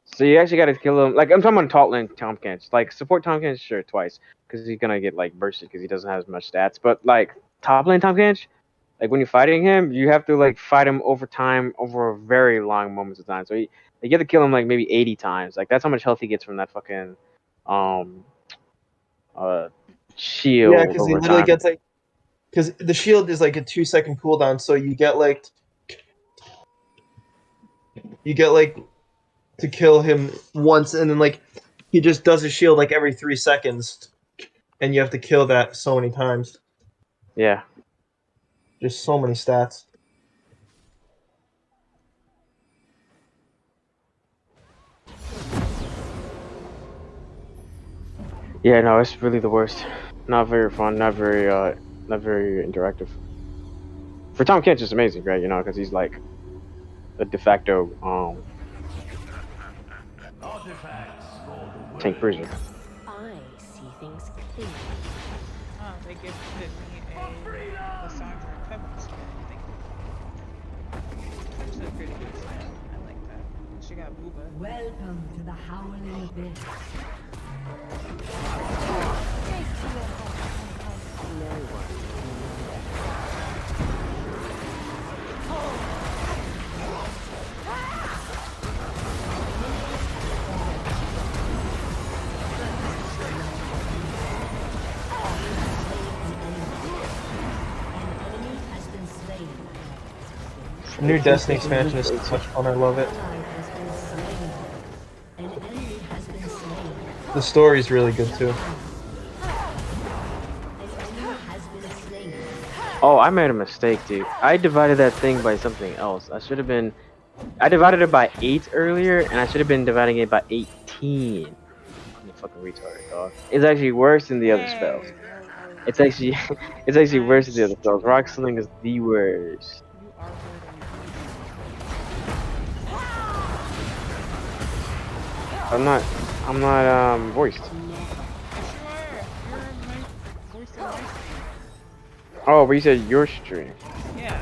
So you actually got to kill him. Like I'm talking about top lane Tom Kench. Like support Tom Kench, sure, twice, because he's gonna get like bursted because he doesn't have as much stats. But like top lane Tom Kench, like when you're fighting him, you have to like fight him over time, over very long moments of time. So you get to kill him like maybe 80 times. Like that's how much health he gets from that fucking shield. Yeah, because he over literally time. gets like, because the shield is like a 2-second cooldown, so you get like to kill him once, and then like he just does his shield like every 3 seconds, and you have to kill that so many times. Yeah. Just so many stats. Yeah, no, it's really the worst. Not very fun. Not very interactive. For Tom Kench, it's amazing, right? You know, because he's like a de facto tank bruiser. I see things clearly. Oh, they gifted me a Lysandra Pebble skin. Thank you. That's a pretty good skin. I like that. She got booba. Welcome to the Howling Abyss. New Destiny expansion is so much fun. I love it. Ally has been slain. An enemy has been slain. The story's really good too. An enemy has been slain. Oh, I made a mistake, dude. I divided that thing by something else. I divided it by 8 earlier, and I should have been dividing it by 18. I'm a fucking retarded, dog. It's actually worse than the other spells. It's actually, it's actually worse than the other spells. Rock Sling is the worst. You are I'm not voiced. Yes, you are. You're my voice in my stream. Oh, but you said your stream. Yeah.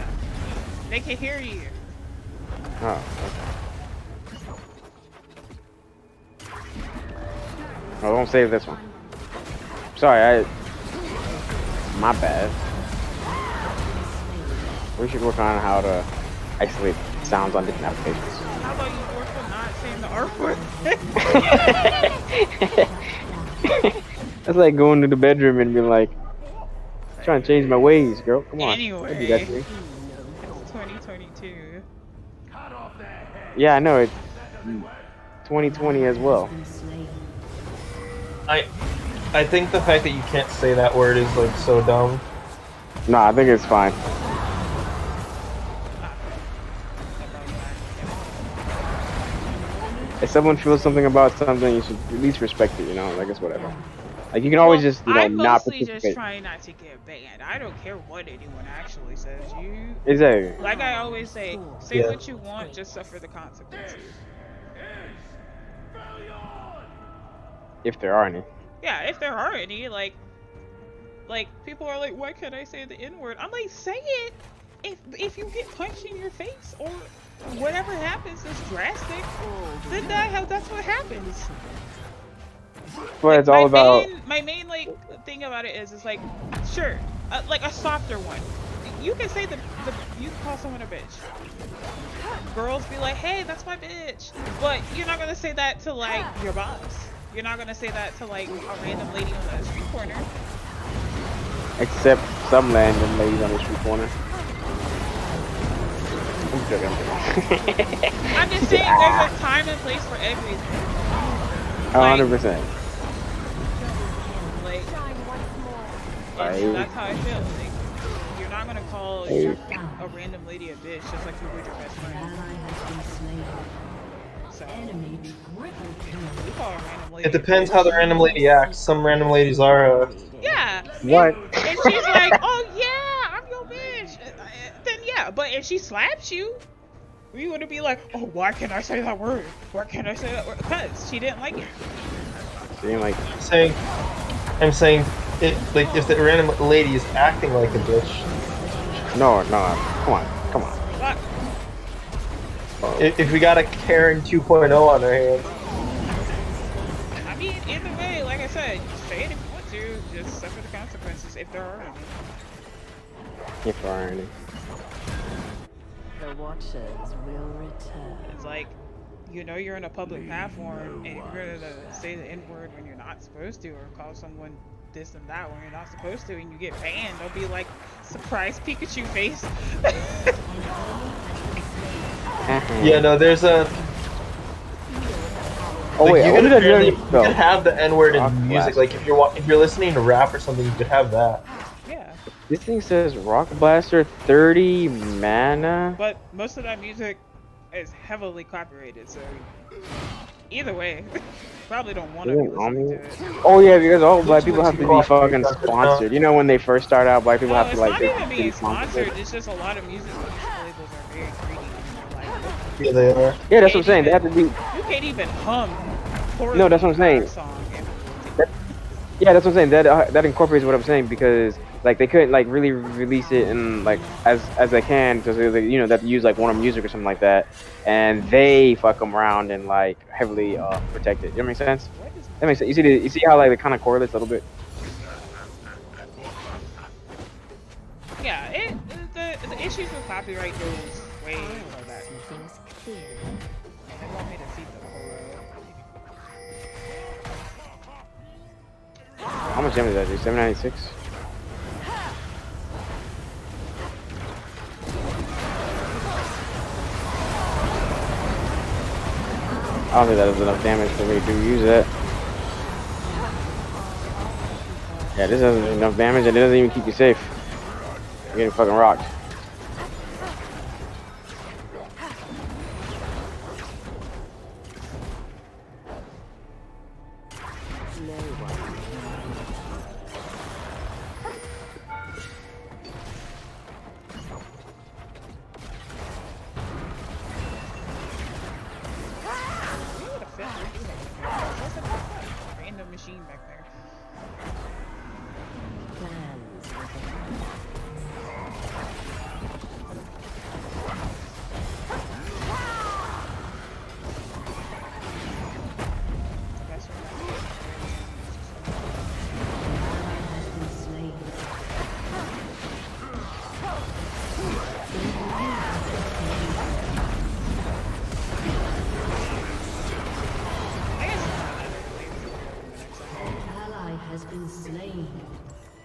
They can hear you. Oh, okay. Oh, don't save this one. Sorry, my bad. We should work on how to isolate sounds on different applications. How about you work on not saying the R word? That's like going to the bedroom and being like, trying to change my ways, girl. Come on. Anyway. Don't do that to me. It's 2022. Yeah, I know it's 2020 as well. Been slain. I think the fact that you can't say that word is like so dumb. Nah, I think it's fine. If someone feels something about something, you should at least respect it, you know? Like, it's whatever. Like, you can always just, you know, I'm not mostly just participate. trying not to get banned. I don't care what anyone actually says. You, Exactly. like I always say Yeah. what you want, just suffer the consequences. If there are any. Yeah, if there are any, like people are like, why can't I say the N word? I'm like, say it. If you get punched in your face or whatever happens is drastic, then that's what happens. But it's all about. My main like thing about it is like, sure, like a softer one. You can say you can call someone a bitch. Girls be like, hey, that's my bitch. But you're not gonna say that to like your boss. You're not gonna say that to like a random lady on the street corner. Except some random ladies on the street corner. I'm joking, I'm just saying there's a time and place for everything. 100%. Like, Right. that's how I feel. Like, you're not gonna call Hey. a random lady a bitch just like you would your best An friend. ally has been slain. So Enemy triple kill. you call a random lady. It depends how the random lady acts. Some random ladies are. Yeah. What? And she's like, oh yeah, I'm your bitch. Then yeah, but if she slaps you, we would be like, oh, why can't I say that word? Why can't I say that word? Because she didn't like it. Seem like I'm saying, it like if the random lady is acting like a bitch. no, come on. But If we got a Karen 2.0 on our hands. I mean, either way, like I said, say it if you want to. Just suffer the consequences if there are any. If there are any. The Watchers will return. It's like, you know, you're in a public platform and you're gonna say the N-word when you're not supposed to, or call someone this and that when you're not supposed to, and you get banned. They'll be like, surprise Pikachu face. Yeah, no, there's a. Oh Like, wait, you what could did I do? apparently- you could have the N-word Rock in music. Blaster. Like if you're listening to rap or something, you could have that. Yeah, This thing says Rock Blaster 30 mana. but most of that music is heavily copyrighted, so either way, probably don't want to be listening to it. Oh yeah, because all black people have to be Rock fucking Blaster. sponsored. You know when they first start out, black people No, have it's to like not they even have to being be sponsored. It's just a lot of music labels are very greedy. Like, Yeah, they are. Yeah, that's what I'm saying. They have to be. you can't even hum. No, that's what I'm saying. Song and Yeah, that's what I'm saying. That incorporates what I'm saying because like they couldn't like really release it in like as they can because they, you know, they have to use like Warner Music or something like that, and they fuck them around and like heavily protect it. You know what makes sense? what is That makes sense. You see how like it kind of correlates a little bit. yeah, the issues with copyright goes way back. Things clear. And they want me to see the whole. How much damage did that do? 796. don't think that is enough damage for me to use that. Yeah, this doesn't do enough damage and it doesn't even keep you safe. You're getting fucking rocked. Random machine back there.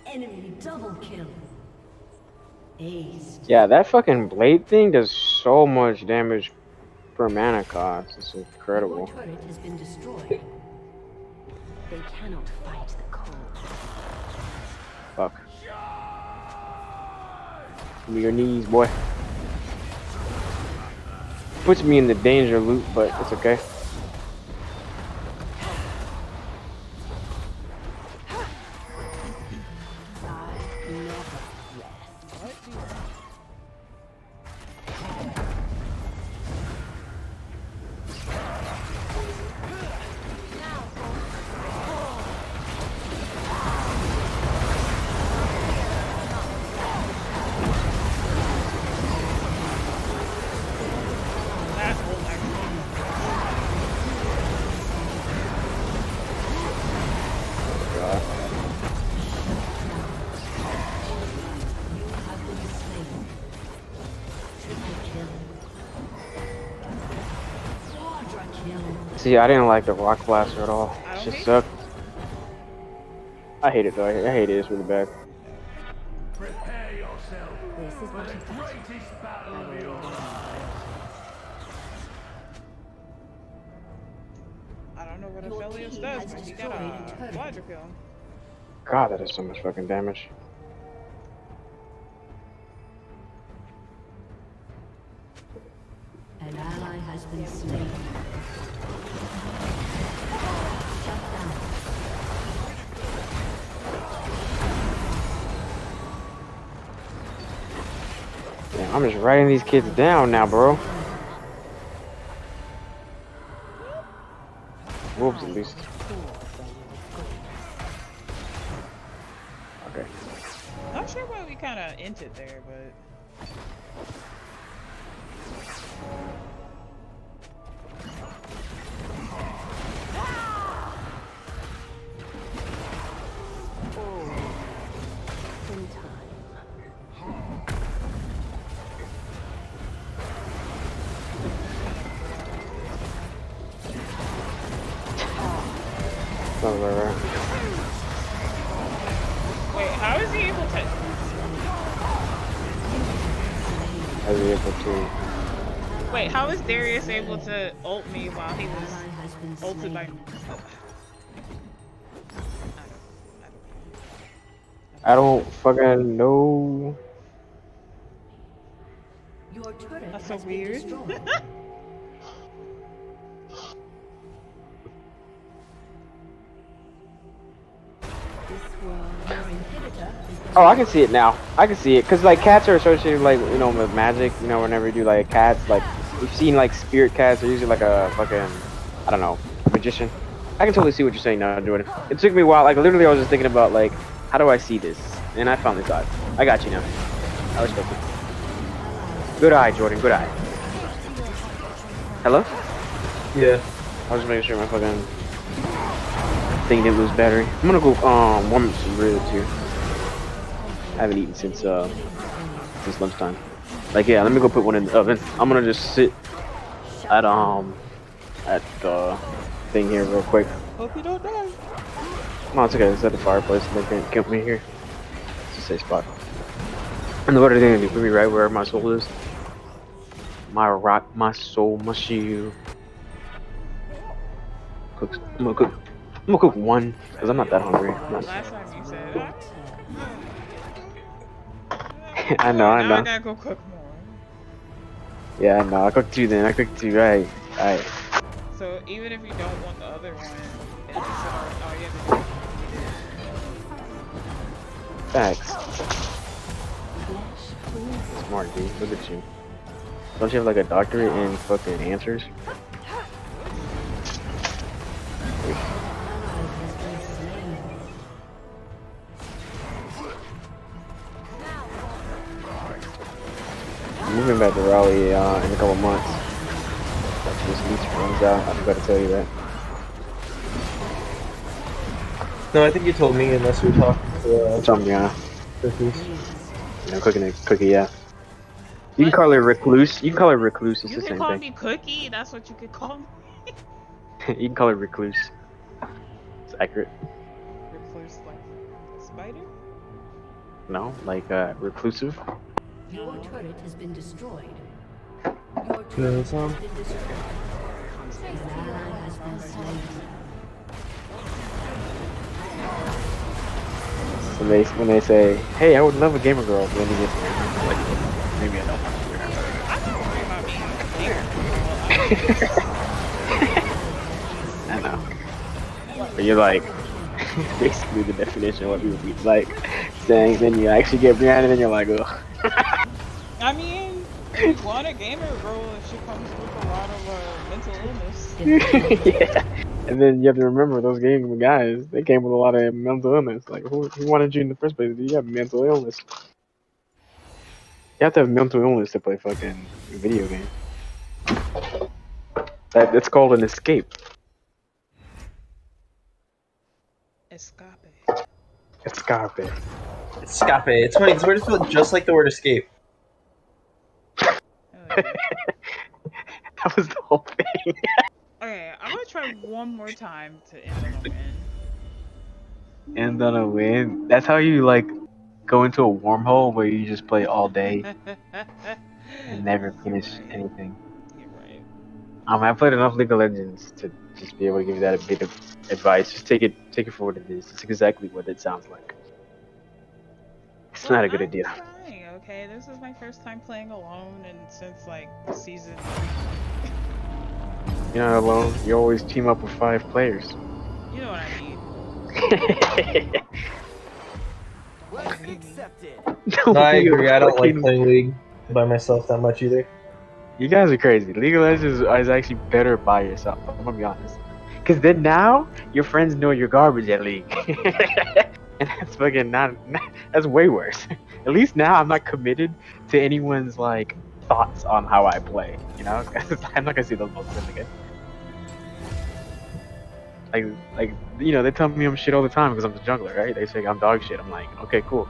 Enemy double kill. Aced. Yeah, that fucking blade thing does so much damage per mana cost. It's Your incredible. turret has been destroyed. They cannot fight the cold. Fuck. Give me your knees, boy. Puts me in the danger loop, but it's okay. See, I didn't like the rock blaster at all. I It don't just hate sucked. I hate it though. I hate it. It's really bad. Prepare yourself This is for what the you got. greatest battle of your life. I don't know what Your Aphelios team does, has but he got destroyed a a turret. quadruple. God, that is so much fucking damage. An ally has been slain. Shut down. Damn, I'm just writing these kids down now, bro. Wolves at least. Okay. Not sure why we kind of ended there, but In time. Sounds about right. wait, how is he able to? I'll be able to. Wait, how is Darius able to ult me while he An was ally has been ulted by? slain. I don't fucking know. Your turret That's so has been weird. destroyed. This world. Your inhibitor has been Oh, I can see it now. I can see it, cause like cats are associated like with magic. You know, whenever you do like cats, like we've seen like spirit cats. They're usually like a fucking, I don't know, magician. I can totally see what you're saying now, Jordan. It took me a while. Like literally, I was just thinking about like, how do I see this? And I finally saw it. I got you now. I respect it. Good eye, Jordan. Good eye. Hello? Yeah. I was just making sure my fucking thing didn't lose battery. I'm gonna go warm up some ribs here. I haven't eaten since lunchtime. Like yeah, let me go put one in the oven. I'm gonna just sit at the thing here real quick. Hope you don't die. No, it's okay. It's at the fireplace. They can't kill me here. It's a safe spot. And what are they gonna do? Put me right where my soul is? My rock, my soul, my shield. cook. I'm gonna cook. I'm gonna cook one because I'm not that hungry. I'm not- Last time you said, "Ah, I know, I now I know. gotta go cook more. Yeah, I know. I cooked two then. I cooked two. Right. Right. So even if you don't want the other one, at least all you have to do Facts. Flesh please. Smart dude. Look at you. Don't you have like a doctorate in fucking answers? I'm moving back to Raleigh in a couple months. After this lease runs out, I forgot to tell you that. No, I think you told me unless we were talking to Something, yeah. cookies. You know, cooking a cookie, yeah. You can call it recluse. You can call it recluse. It's You the can same call thing. me Cookie. That's what you could call me. You can call it recluse. It's accurate. Recluse like a spider? No, like reclusive. Your turret has been destroyed. Your turret Yeah, has been destroyed. An ally has been slain. When they say, "Hey, I would love a gamer girl," then you get like, maybe I don't. I'm not worried about being a gamer girl. I know. But you're like basically the definition of what people be like saying. Then you actually get Brianna, and then you're like, ugh. I mean, if you want a gamer girl, she comes with a lot of mental illness. Yeah. And then you have to remember those gaming guys. They came with a lot of mental illness. Like, who wanted you in the first place? You have mental illness. You have to have mental illness to play fucking video games. That's called an escape. Escape. Escape. Escape. It's funny, this word is spelled just like the word escape. Oh, yeah. That was the whole thing. Okay, I'm gonna try one more time to end on a win. And on a win. That's how you like go into a wormhole where you just play all day and never finish anything. You're right. I played enough League of Legends to just be able to give you that a bit of advice. Just take it for what it is. It's exactly what it sounds like. It's not a good idea. I'm trying, okay? This is my first time playing alone and since like season. You're not alone. You always team up with 5 players. You know what I mean. No, I agree, I don't like playing League by myself that much either. You guys are crazy. League of Legends is actually better by yourself. I'm gonna be honest. Cause then now your friends know you're garbage at League, and that's fucking not. That's way worse. At least now I'm not committed to anyone's like thoughts on how I play. You know, 'cause I'm not gonna see those bullshit again. Like you know, they tell me I'm shit all the time because I'm the jungler, right? They say I'm dog shit. I'm like, okay, cool.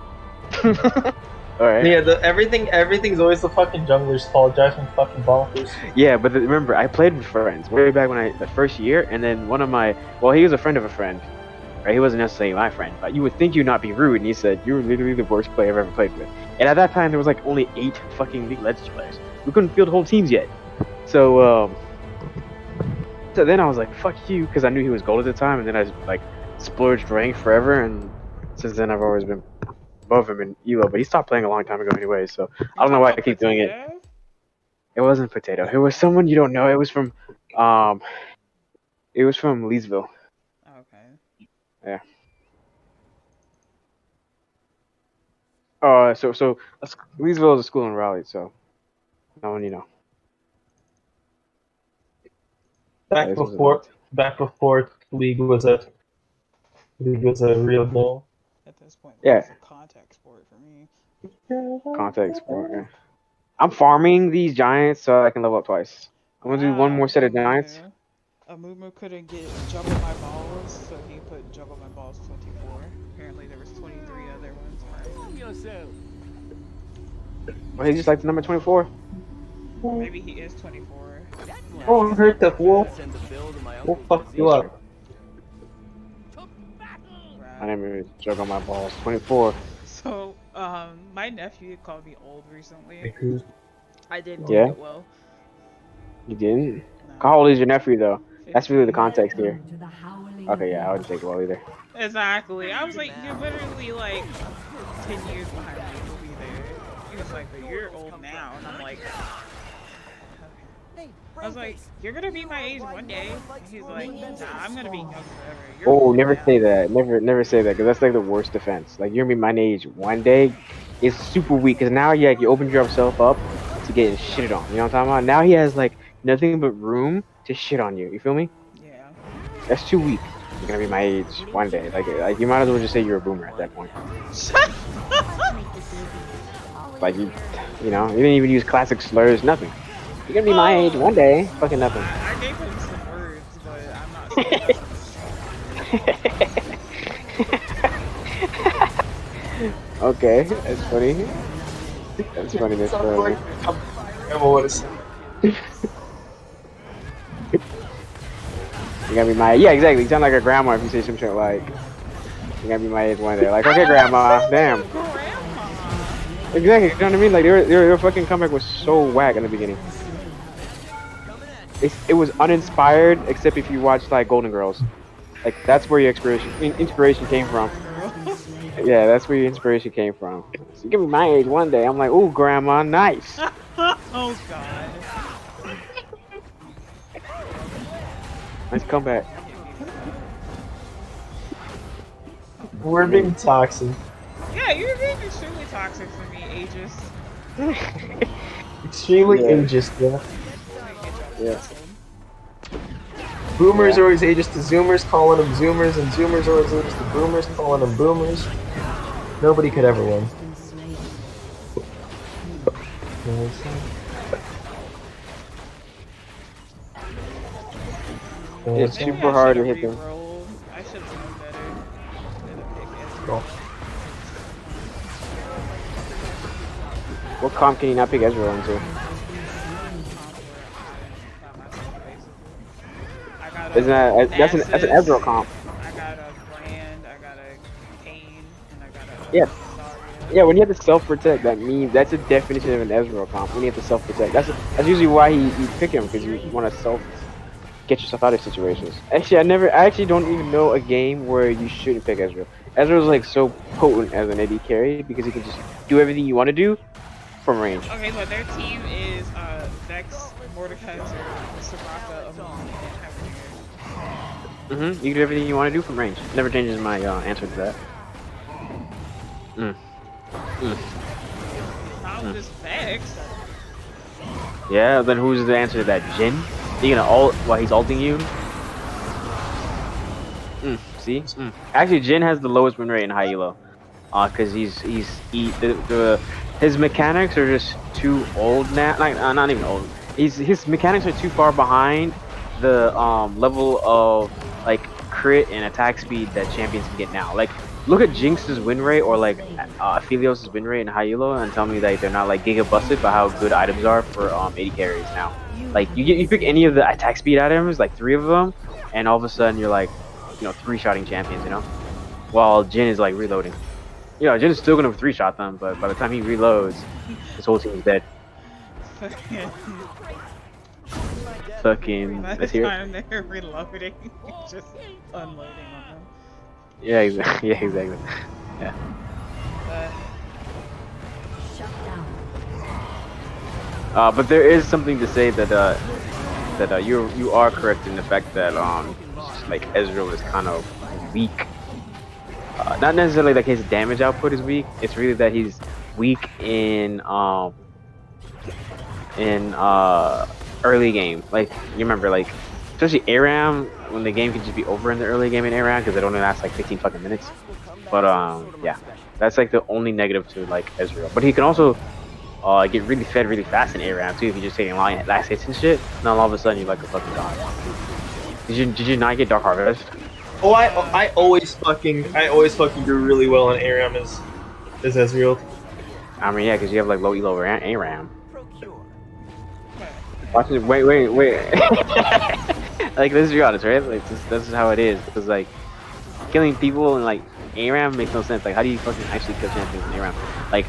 All right. Yeah, everything's always the fucking jungler's fault. Drives me fucking bonkers. Yeah, but remember, I played with friends way back when the first year, and then one of my, well, he was a friend of a friend, right? He wasn't necessarily my friend, but you would think you'd not be rude, and he said, "You're literally the worst player I've ever played with." And at that time, there was like only 8 fucking League of Legends players. We couldn't field whole teams yet. So then I was like, "Fuck you," because I knew he was gold at the time, and then I just, like splurged rank forever, and since then I've always been above him in Elo, but he stopped playing a long time ago anyway, so I don't know why I keep doing it. It wasn't Potato. It was someone you don't know. It was from Leesville. Okay. Yeah. So Leesville is a school in Raleigh, so no one you know. Back before League was a real goal. At this point, Yeah. it's a contact sport for me. Contact sport. Yeah. I'm farming these giants so I can level up twice. I'm gonna do one more set of giants. Amumu couldn't get juggle my balls, so he put juggle my balls 24. Apparently there was 23 other ones. Well, he just like the number 24. Maybe he is 24. Oh, hurt the fool. We'll fuck you up. I didn't even juggle my balls. 24. So, my nephew called me old recently. I didn't Yeah? take it well. You didn't? No. How old is your nephew though? That's really the context here. Welcome to the howling Okay, yeah, I wouldn't abyss. take well either. Exactly. I was like, you're literally like 10 years behind me. You'll be there. He was like, but you're old now. And I'm like, I was like, you're gonna be my age one day. And he's like, nah, I'm gonna be young forever. You're Oh, old never now. say that. Never say that, because that's like the worst defense. Like, you're gonna be my age one day is super weak, because now you opened yourself up to getting shitted on. You know what I'm talking about? Now he has like nothing but room to shit on you. You feel me? Yeah. That's too weak. You're gonna be my age one day. Like you might as well just say you're a boomer at that point. Like you know, you didn't even use classic slurs, nothing. You're gonna be my age one day. Fucking nothing. I gave him some words, but I'm not saying nothing. Okay, that's funny. That's funny, Miss Sounds Burley. like grandma would have said. You're gonna be my exactly. You sound like a grandma if you say some shit like you're gonna be my age one day. Like, okay, grandma, damn. Exactly, you know what I mean? Like their fucking comeback was so whack in the beginning. It was uninspired, except if you watched like Golden Girls. Like that's where your inspiration came from. Yeah, that's where your inspiration came from. So you give me my age one day. I'm like, ooh, grandma, nice. Oh god. Nice comeback. We're being toxic. Yeah, you're being extremely toxic for me, ages. Extremely Yeah. ageist, yeah. Yeah. Boomers are always ageist to Zoomers, calling them Zoomers, and Zoomers are always ageist to Boomers, calling them Boomers. Nobody could ever win. Been slain. It's Maybe super I hard to should've hit them. re-rolled. I should have known better than to pick Ezreal. Cool. What comp can you not pick Ezreal into? Isn't that that's an Ezreal comp? I got a brand, I got a Kane, and I got a Yeah. Zarya. Yeah, when you have to self-protect, that means that's a definition of an Ezreal comp. When you have to self-protect, that's usually why you pick him, because you want to get yourself out of situations. Actually, I actually don't even know a game where you shouldn't pick Ezreal. Ezreal's like so potent as an AD carry because he can just do everything you want to do from range. Okay, look, their team is Vex, Mordekaiser, Soraka, Amon, and Havoc. You can do everything you want to do from range. Never changes my answer to that. Not just Vex. Yeah, then who's the answer to that? Jhin? You gonna ult while he's ulting you? See? Actually, Jhin has the lowest win rate in high elo. Cause his mechanics are just too old now. Like not even old. His mechanics are too far behind the level of like crit and attack speed that champions can get now. Like, look at Jinx's win rate or like Aphelios' win rate in high elo and tell me that they're not like giga busted by how good items are for AD carries now. Like you pick any of the attack speed items, like 3 of them, and all of a sudden you're like, 3-shotting champions, while Jhin is like reloading. Jhin is still gonna 3-shot them, but by the time he reloads, his whole team is dead. Fucking, By the let's hear it. time they're reloading, just unloading on them. Yeah, exactly. Yeah, exactly. Yeah. Shut down. But there is something to say that you are correct in the fact that like Ezreal is kind of weak. Not necessarily like his damage output is weak. It's really that he's weak in early game. Like, you remember, like, especially ARAM, when the game can just be over in the early game in ARAM because it only lasts like 15 fucking minutes. But yeah, that's like the only negative to like Ezreal. But he can also get really fed really fast in ARAM too if you're just taking long last hits and shit. And then all of a sudden you're like a fucking god. Did you not get Dark Harvest? Oh, I always fucking do really well in ARAM as Ezreal. I mean, yeah, because you have like low elo ARAM. Watch it. Wait. Like, let's be honest, right? Like, this is how it is. Because like, killing people in like ARAM makes no sense. Like, how do you fucking actually kill champions in ARAM? Like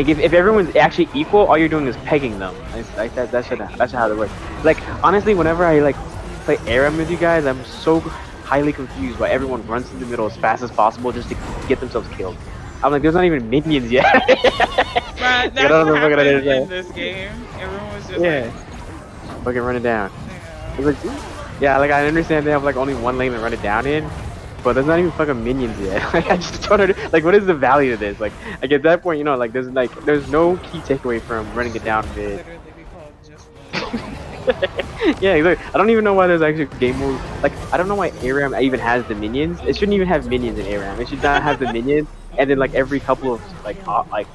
if everyone's actually equal, all you're doing is pegging them. It's like that's how it works. Like, honestly, whenever I like play ARAM with you guys, I'm so highly confused why everyone runs to the middle as fast as possible just to get themselves killed. I'm like, there's not even minions yet. Right, Like, I that's don't what know what I happened did. in this game. Everyone was just Yeah, fucking run it down. yeah. It's like, yeah, like I understand they have like only one lane to run it down in, but there's not even fucking minions yet. Like I just don't like what is the value of this? Like at that point, you know, like there's no key takeaway from running it down mid. Literally be called just Yeah, exactly. I don't even know why there's actually game mode. Like I don't know why ARAM even has the minions. It shouldn't even have minions in ARAM. It should not have the minions. And then like every couple of like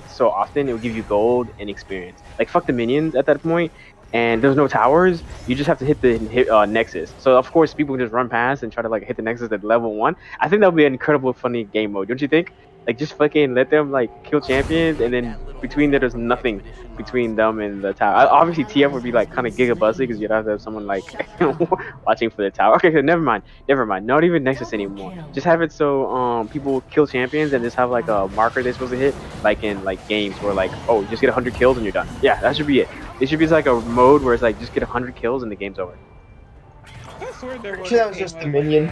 so often it will give you gold and experience. Like fuck the minions at that point. And there's no towers. You just have to hit the nexus. So of course people just run past and try to like hit the nexus at level 1. I think that would be an incredible funny game mode. Don't you think? Like just fucking let them like kill champions and then between there's nothing between them and the tower. Obviously TF would be like kind of giga busted because you'd have to have someone like watching for the tower. Okay, so never mind. Not even nexus anymore. Just have it so people kill champions and just have like a marker they're supposed to hit, like in like games where like, oh, just get 100 kills and you're done. Yeah, that should be it. It should be like a mode where it's like just get 100 kills and the game's over. I swear there was Sure, a that was game just mode the like minion.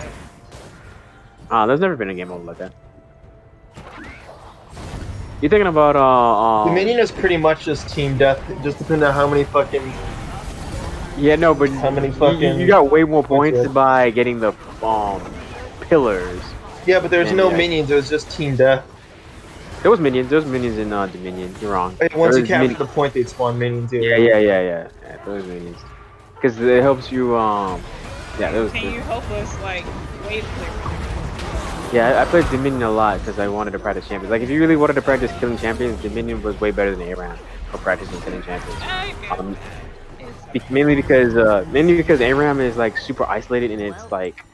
that. There's never been a game mode like that. You thinking about The minion is pretty much just team death. It just depends on how many fucking. Yeah, no, but How many fucking you got way more points points by getting the pillars. Yeah, but there's And, no yeah. minions. It was just team death. There was minions in Dominion. You're wrong. Once There you was capture the point, they'd spawn minions. Yeah, there was minions. Because it helps you. Yeah, there was. Can you help us like wait there? Yeah, I played Dominion a lot because I wanted to practice champions. Like, if you really wanted to practice killing champions, Dominion was way better than ARAM for practicing killing champions. Mainly because ARAM is like super isolated in its like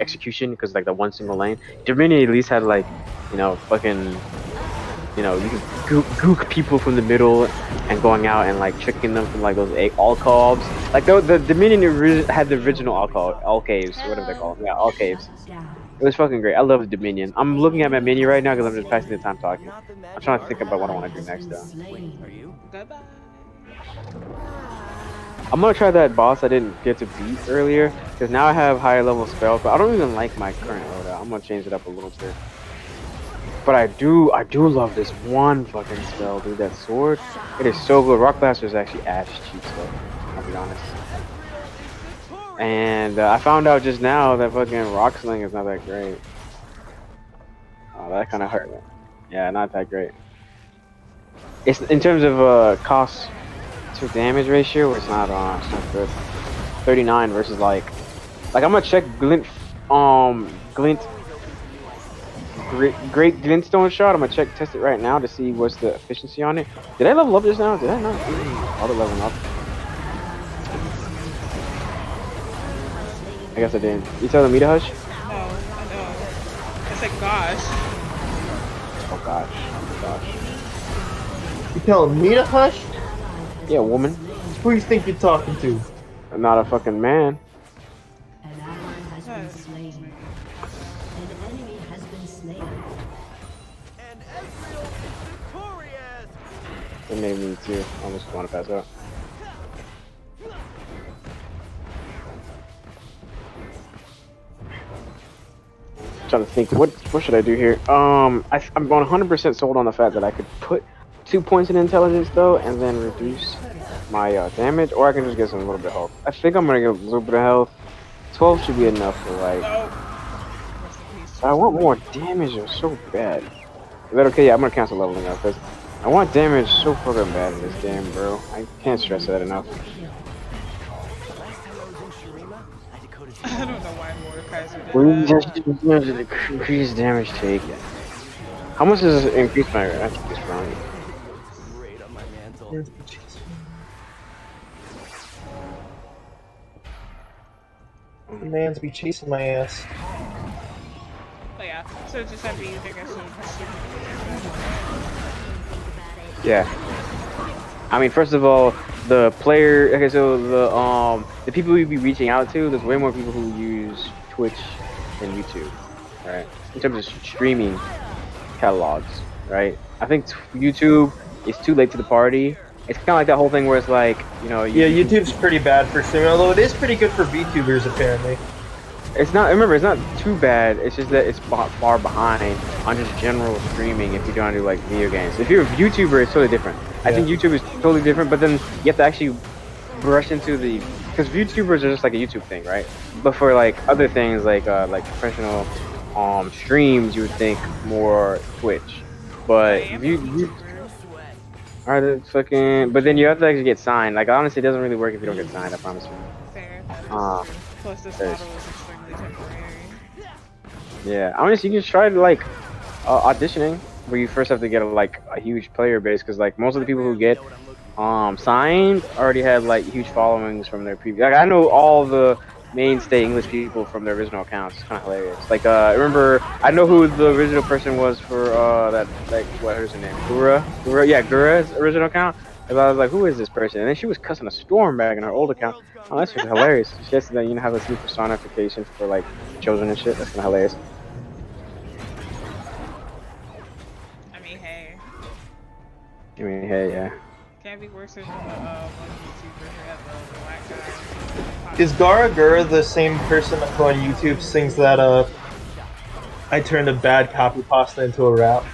execution because like the one single lane. Dominion at least had like fucking you can gook people from the middle and going out and like tricking them from like those all caves. Like the Dominion had the original all caves, whatever they're called. Yeah, all caves. It was fucking great. I love Dominion. I'm looking at my menu right now because I'm just passing the time talking. I'm trying to think about what I want to do next though. Goodbye. I'm gonna try that boss I didn't get to beat earlier because now I have higher level spells, but I don't even like my current loadout. I'm gonna change it up a little bit. But I do love this one fucking spell, dude. That sword, it is so good. Rock Blaster is actually ass cheap stuff. I'll be honest. And I found out just now that fucking Rock Sling is not that great. Oh, that kind of hurt me. Yeah, not that great. It's in terms of cost to damage ratio. It's not good. 39 versus like I'm gonna check Great Glintstone shot. I'm gonna test it right now to see what's the efficiency on it. Did I level up just now? Did I not? Auto leveling up. I guess I didn't. You telling me to hush? No, I know. I said gosh. Oh gosh. Oh gosh. You telling me to hush? Yeah, woman. Who you think you're talking to? I'm not a fucking man. An ally has been slain. An enemy has been slain. It made me too. I almost want to pass out. Trying to think, what should I do here? I'm 100% sold on the fact that I could put 2 points in intelligence though, and then reduce my damage, or I can just get some little bit of health. I think I'm gonna get a little bit of health. 12 should be enough for like. I want more damage. It's so bad. Is that okay? Yeah, I'm gonna cancel leveling up because I want damage so fucking bad in this game, bro. I can't stress that enough. I don't know why Mordekaiser We did that. just increase damage taken. How much does it increase my this round? The man's be chasing my ass. Oh yeah, so just have to use I guess Yeah. I mean, first of all, the player. Okay, so the people we'd be reaching out to. There's way more people who use Twitch than YouTube, right? In terms of streaming catalogs, right? I think YouTube is too late to the party, It's kind of like that whole thing where it's like, you know, Yeah, YouTube's pretty bad for streaming, although it is pretty good for VTubers apparently. It's not. Remember, it's not too bad. It's just that it's far behind on just general streaming. If you're trying to do like video games, if you're a YouTuber, it's totally different. I think YouTube is totally different, but then you have to actually brush into the because YouTubers are just like a YouTube thing, right? But for like other things like professional streams, you would think more Twitch. But you are the fucking. But then you have to actually get signed. Like honestly, it doesn't really work if you don't get signed. I promise you. Fair. That is true. Plus, this model is extremely temporary. Yeah, honestly, you can just try to like auditioning, where you first have to get a huge player base, because like most of the people who get signed already had like huge followings from their previous. Like I know all the mainstay English people from their original accounts. It's kind of hilarious. Like I remember, I know who the original person was for that what was her name? Gura, yeah, Gura's original account. And I was like, who is this person? And then she was cussing a storm back in her old account. Oh, that's just hilarious. She has to have a new personification for like children and shit. That's kind of hilarious. I mean, hey. Yeah. Can't be worse than one YouTuber who had the black guy. Is Gara Gura the same person who on YouTube sings that I turned a bad copy pasta into a rap?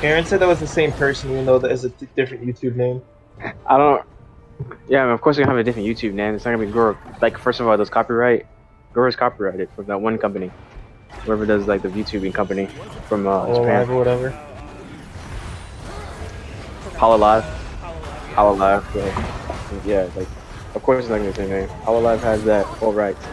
Aaron said that was the same person, even though that is a different YouTube name. I don't. Yeah, I mean, of course, you're gonna have a different YouTube name. It's not gonna be Gura. Like, first of all, there's copyright. Gura's copyrighted from that one company. Whoever does like the YouTubing company from Japan. Or whatever. Hololive. Hololive. Yeah, like, of course, it's not gonna be the same name. Hololive has that full rights.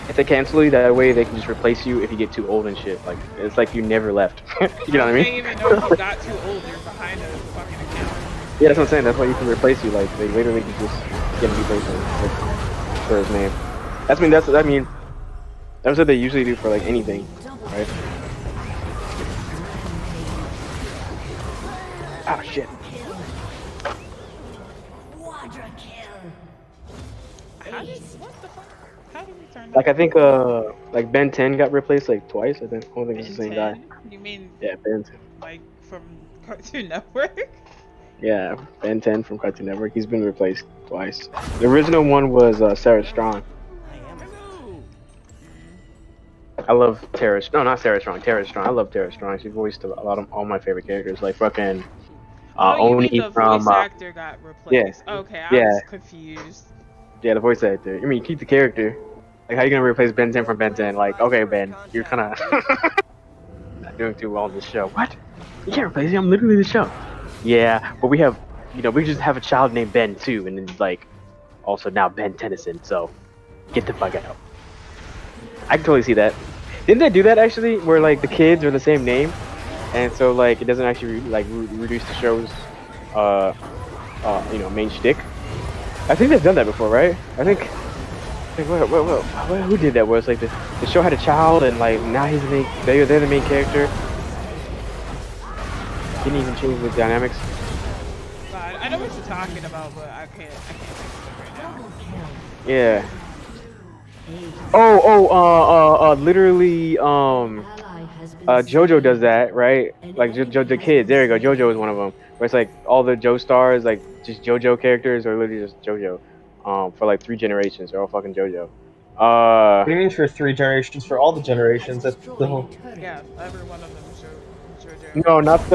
If they cancel you, that way they can just replace you if you get too old and shit. Like, it's like you never left. You know what I mean? They even know if you got too old, you're behind a fucking account. Yeah, that's what I'm saying. That's why you can replace you. Like, they literally can just get a new person for his name. That's what they usually do for like anything, right? Oh shit. What the fuck? How did we turn that? Like I think like Ben 10 got replaced like twice. I don't think it's the same guy. You mean Yeah, Ben 10. like from Cartoon Network? Yeah, Ben 10 from Cartoon Network. He's been replaced twice. The original one was Sarah Strong. I love Tara. No, not Sarah Strong. Tara Strong. I love Tara Strong. She voiced a lot of all my favorite characters, like fucking Oh, you Oni mean the from. voice actor got replaced? yeah, Okay, I yeah. was confused. Yeah, the voice actor. I mean, you keep the character. Like, how you gonna replace Ben 10 from Ben 10? Like, okay, Ben, you're kind of not doing too well on this show. What? You can't replace me. I'm literally the show. Yeah, but we have, we just have a child named Ben too, and then like, also now Ben Tennyson. So, get the fuck out. I can totally see that. Didn't they do that actually, where like the kids are the same name, and so like it doesn't actually reduce the show's main shtick? I think they've done that before, right? I think who did that? Where it's like the show had a child, and like now he's they're the main character. Didn't even change the dynamics. God, I know what you're talking about, but I can't think of it right now. Yeah. Literally, JoJo does that, right? Like the kids. There you go. JoJo is one of them. Where it's like all the Jo stars, like just JoJo characters, are literally just JoJo. For like 3 generations, they're all fucking JoJo. What do you mean for 3 generations? For all the generations? That's the whole. Yeah, every one of them is JoJo. No, not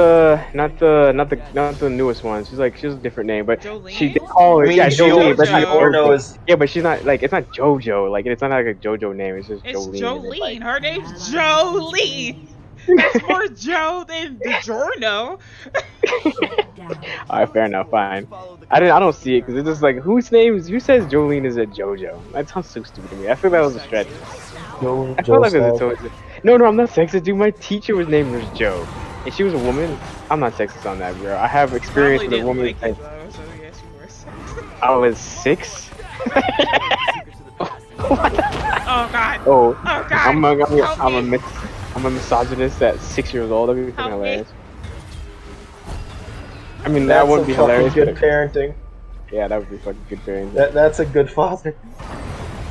the newest one. She's a different name, but Jolene? they call her. I mean, Yeah, Jolene, but not Giorno is. Yeah, but she's not like it's not JoJo. Like it's not like a JoJo name. It's just It's Jolene. Jolene. Like, Her name's Jolene. That's more Joe than DiGiorno. Alright, fair enough, fine. I don't see it because it's just like who says Jolene is a JoJo? That sounds so stupid to me. I feel that was a stretch. I feel like it was a No, I'm not sexist, dude. My teacher was named was Joe, and she was a woman. I'm not sexist on that, girl. I have experience with a woman. Like it, though, so yes, you were sexist. I was 6. What the? Oh God. Oh, God. I'm a misogynist at 6 years old. That'd be fucking hilarious. I mean, that would be hilarious. Good parenting. Yeah, that would be fucking good parenting. That's a good father.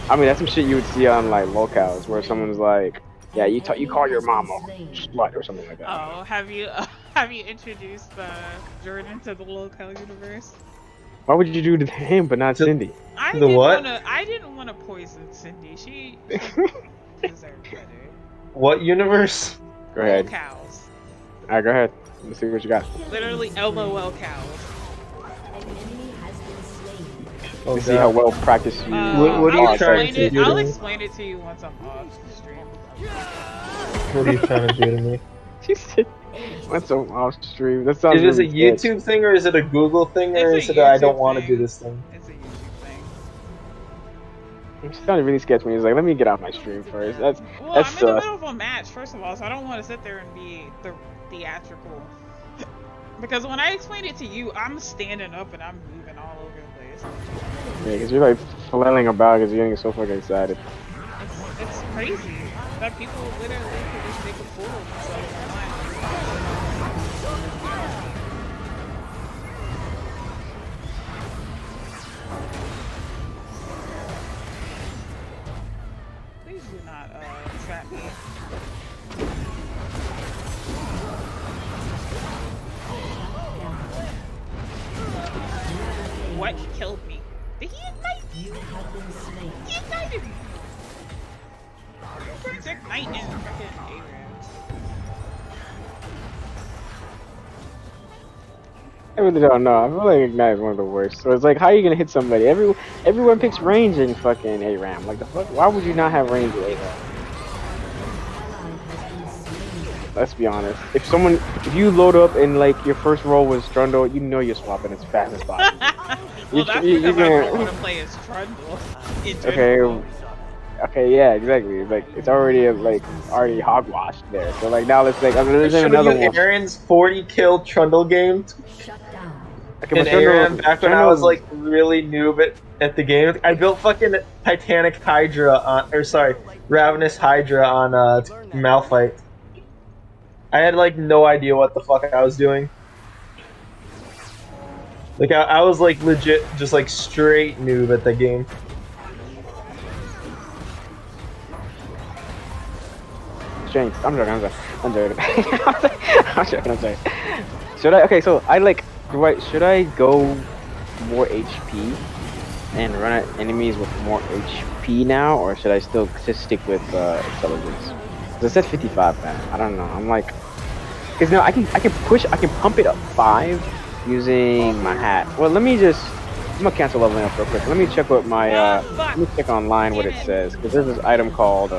I mean, that's some shit you would see on like locales where someone's like, Yeah, you call your mom a slut or something like that. Oh, have you have you introduced Jordan to the local universe? Why would you do to him but not To- Cindy? I The didn't what? wanna. I didn't want to poison Cindy. She deserved better. What universe? Go ahead. Cows. Alright, go ahead. Let's see what you got. Literally LOL cows. An enemy has been slain. Oh, Let's see how God. well practiced you What are you I'll trying explain to it. do to I'll me? explain it to you once I'm off the stream. What are you trying to do to me? She said, what's so off stream? That sounds Is this a really sketch. YouTube thing or is it a Google thing or It's is a it I don't YouTube want to do thing. this thing? It's a YouTube thing. It sounded really sketchy when he was like, let me get off my stream first. Well, That's I'm in the sus. middle of a match, first of all, so I don't want to sit there and be theatrical. Because when I explain it to you, I'm standing up and I'm moving all over the place. Yeah, because you're like flailing about because you're getting so fucking excited. It's crazy that people literally can just make a fool of themselves online. Please do not trap me. What? He killed me. Did he ignite me? You have been slain. He ignited me! Where's ignite in frickin' Arams? I really don't know. I feel like Ignite is one of the worst. So it's like, how are you gonna hit somebody? Everyone picks range in fucking ARAM. Like the fuck? Why would you not have range in ARAM? Let's be honest. If you load up and like your first roll was Trundle, you know you're swapping as fast as possible. Well, that's you because I gonna- don't want to play as Trundle. In Okay. general. Okay, yeah, exactly. Like it's already already hogwashed there. So like now let's like there's Show another you one. Aaron's 40 kill Trundle game Shut down. Okay, in but Trundle- ARAM back when I Trundle- was like really noob at the game. I built fucking Titanic Hydra on, or sorry, Ravenous Hydra on Malphite. I had like no idea what the fuck I was doing. Like I was like legit just like straight noob at the game. Strange. I'm joking. I'm joking. I'm joking. Should I? Okay, so should I go more HP and run at enemies with more HP now, or should I still just stick with intelligence? 'Cause it said 55, man. I don't know. I'm like, cause no, I can pump it up 5 using my hat. Well, I'm gonna cancel leveling up real quick. Let me check what my let me check online what it says, because there's this item called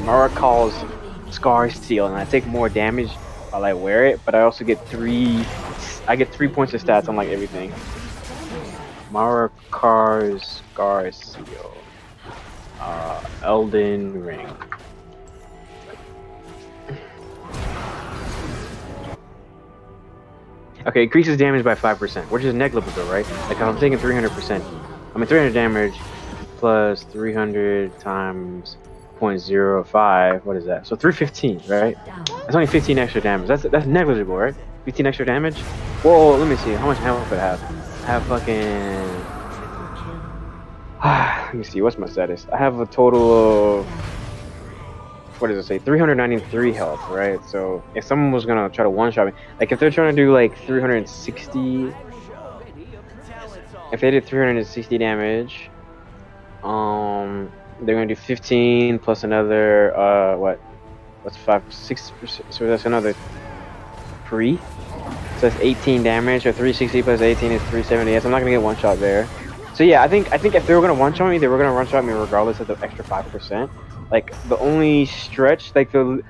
Marakal's Scar Seal, and I take more damage while I wear it, but I also get 3 points of stats on like everything. Marakar's Scar Seal. Elden Ring. Okay, increases damage by 5%, which is negligible, right? Like if I'm taking 300%, I mean 300 damage plus 300 times 0.05. What is that? So 315, right? That's only 15 extra damage. That's negligible, right? 15 extra damage. Whoa, let me see. How much health do I have? I have fucking. Let me see. What's my status? I have a total of. What does it say? 393 health, right? So if someone was gonna try to one-shot me, like if they're trying to do like 360, if they did 360 damage, they're gonna do 15 plus another what's 6%? So that's another 3. So that's 18 damage. So 360 plus 18 is 370. Yes, I'm not gonna get one-shot there. So yeah, I think if they were gonna one-shot me, they were gonna one-shot me regardless of the extra 5%. Like the only stretch, like from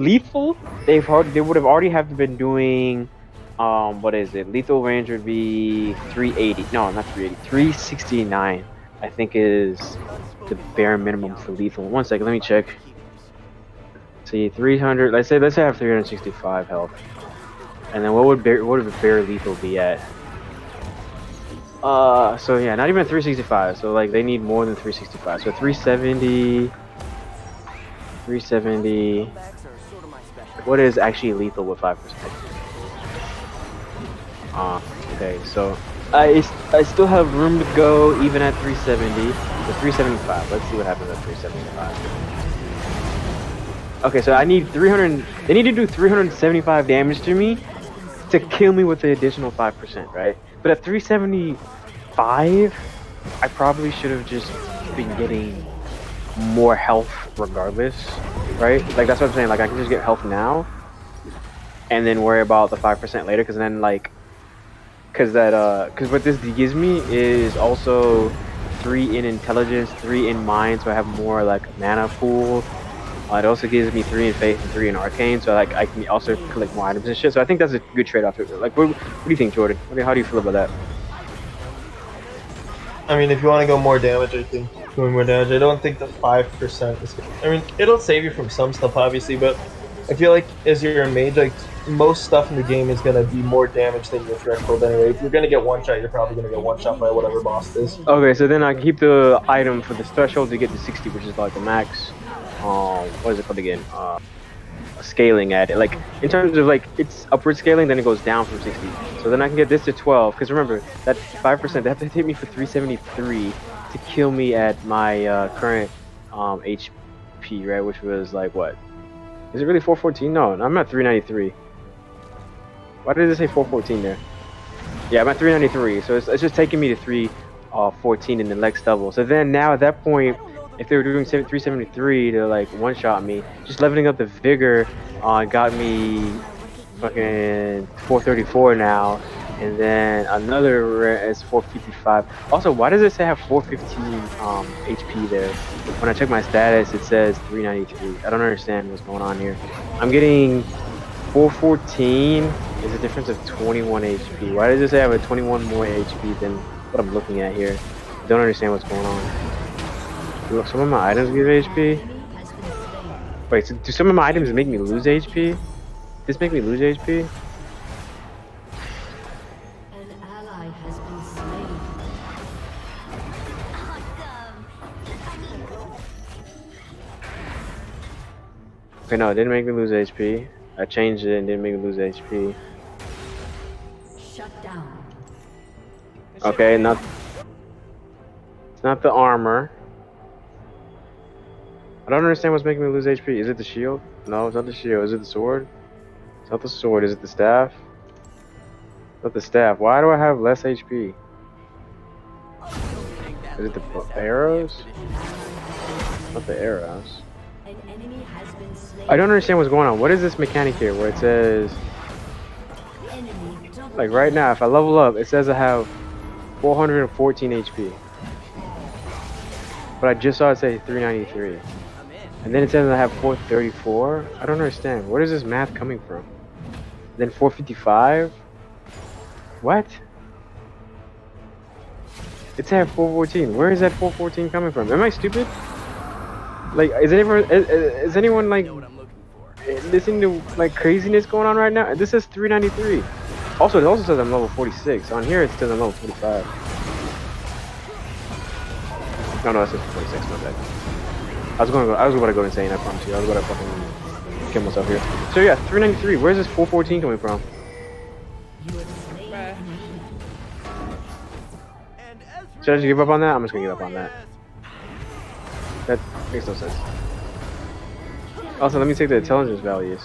lethal, they would have already have been doing, what is it? Lethal range would be 380. No, not 380. 369, I think is the bare minimum for lethal. One second, let me check. See, 300. Let's say I have 365 health, and then what would bare lethal be at? So yeah, not even 365. So like they need more than 365. So 370. 370. What is actually lethal with 5%? Okay, so I still have room to go even at 370. So 375. Let's see what happens at 375. Okay, so I need 300. They need to do 375 damage to me to kill me with the additional 5%, right? But at 375, I probably should have just been getting more health regardless, right? Like that's what I'm saying. Like I can just get health now, and then worry about the 5% later. Because then because what this gives me is also 3 in intelligence, 3 in mind, so I have more like mana pool. It also gives me 3 in faith and 3 in arcane, so like I can also collect more items and shit. So I think that's a good trade-off. Like, what do you think, Jordan? How do you feel about that? I mean, if you want to go more damage, I think going more damage. I don't think the 5% is. I mean, it'll save you from some stuff, obviously, but I feel like as you're a mage, like most stuff in the game is gonna be more damage than your threshold anyway. If you're gonna get one shot, you're probably gonna get one shot by whatever boss it is. Okay, so then I can keep the item for the threshold to get to 60, which is like the max. What is it called again? Scaling at it. Like in terms of like it's upward scaling, then it goes down from 60. So then I can get this to 12. Because remember that 5% they have to hit me for 373 to kill me at my current HP, right? Which was like what? Is it really 414? No, I'm at 393. Why did it say 414 there? Yeah, I'm at 393. So it's just taking me to 314 in the next level. So then now at that point, if they were doing 373 to like one-shot me, just leveling up the vigor got me fucking 434 now, and then another is 455. Also, why does it say I have 415 HP there? When I check my status, it says 393. I don't understand what's going on here. I'm getting 414 is a difference of 21 HP. Why does it say I have a 21 more HP than what I'm looking at here? I don't understand what's going on. Do some of my items give HP? Wait, so do some of my items make me lose HP? This make me lose HP? An ally has been slain. Okay, no, it didn't make me lose HP. I changed it and didn't make me lose HP. Shut down. Okay, it's not the armor. I don't understand what's making me lose HP. Is it the shield? No, it's not the shield. Is it the sword? It's not the sword. Is it the staff? It's not the staff. Why do I have less HP? Is it the arrows? Not the arrows. An enemy has been slain. I don't understand what's going on. What is this mechanic here where it says, Enemy double like right now, if I level up, it says I have 414 HP. But I just saw it say 393. And then it says I have 434. I don't understand. Where is this math coming from? Then 455? What? It said 414. Where is that 414 coming from? Am I stupid? Like, is anyone like listening to like craziness going on right now? This says 393. Also, it also says I'm level 46. On here, it says I'm level 45. No, it says 46. My bad. I was about to go insane. I promise you. I was about to fucking kill myself here. So yeah, 393. Where's this 414 coming from? Should I just give up on that? I'm just gonna give up on that. That makes no sense. Also, let me take the intelligence values.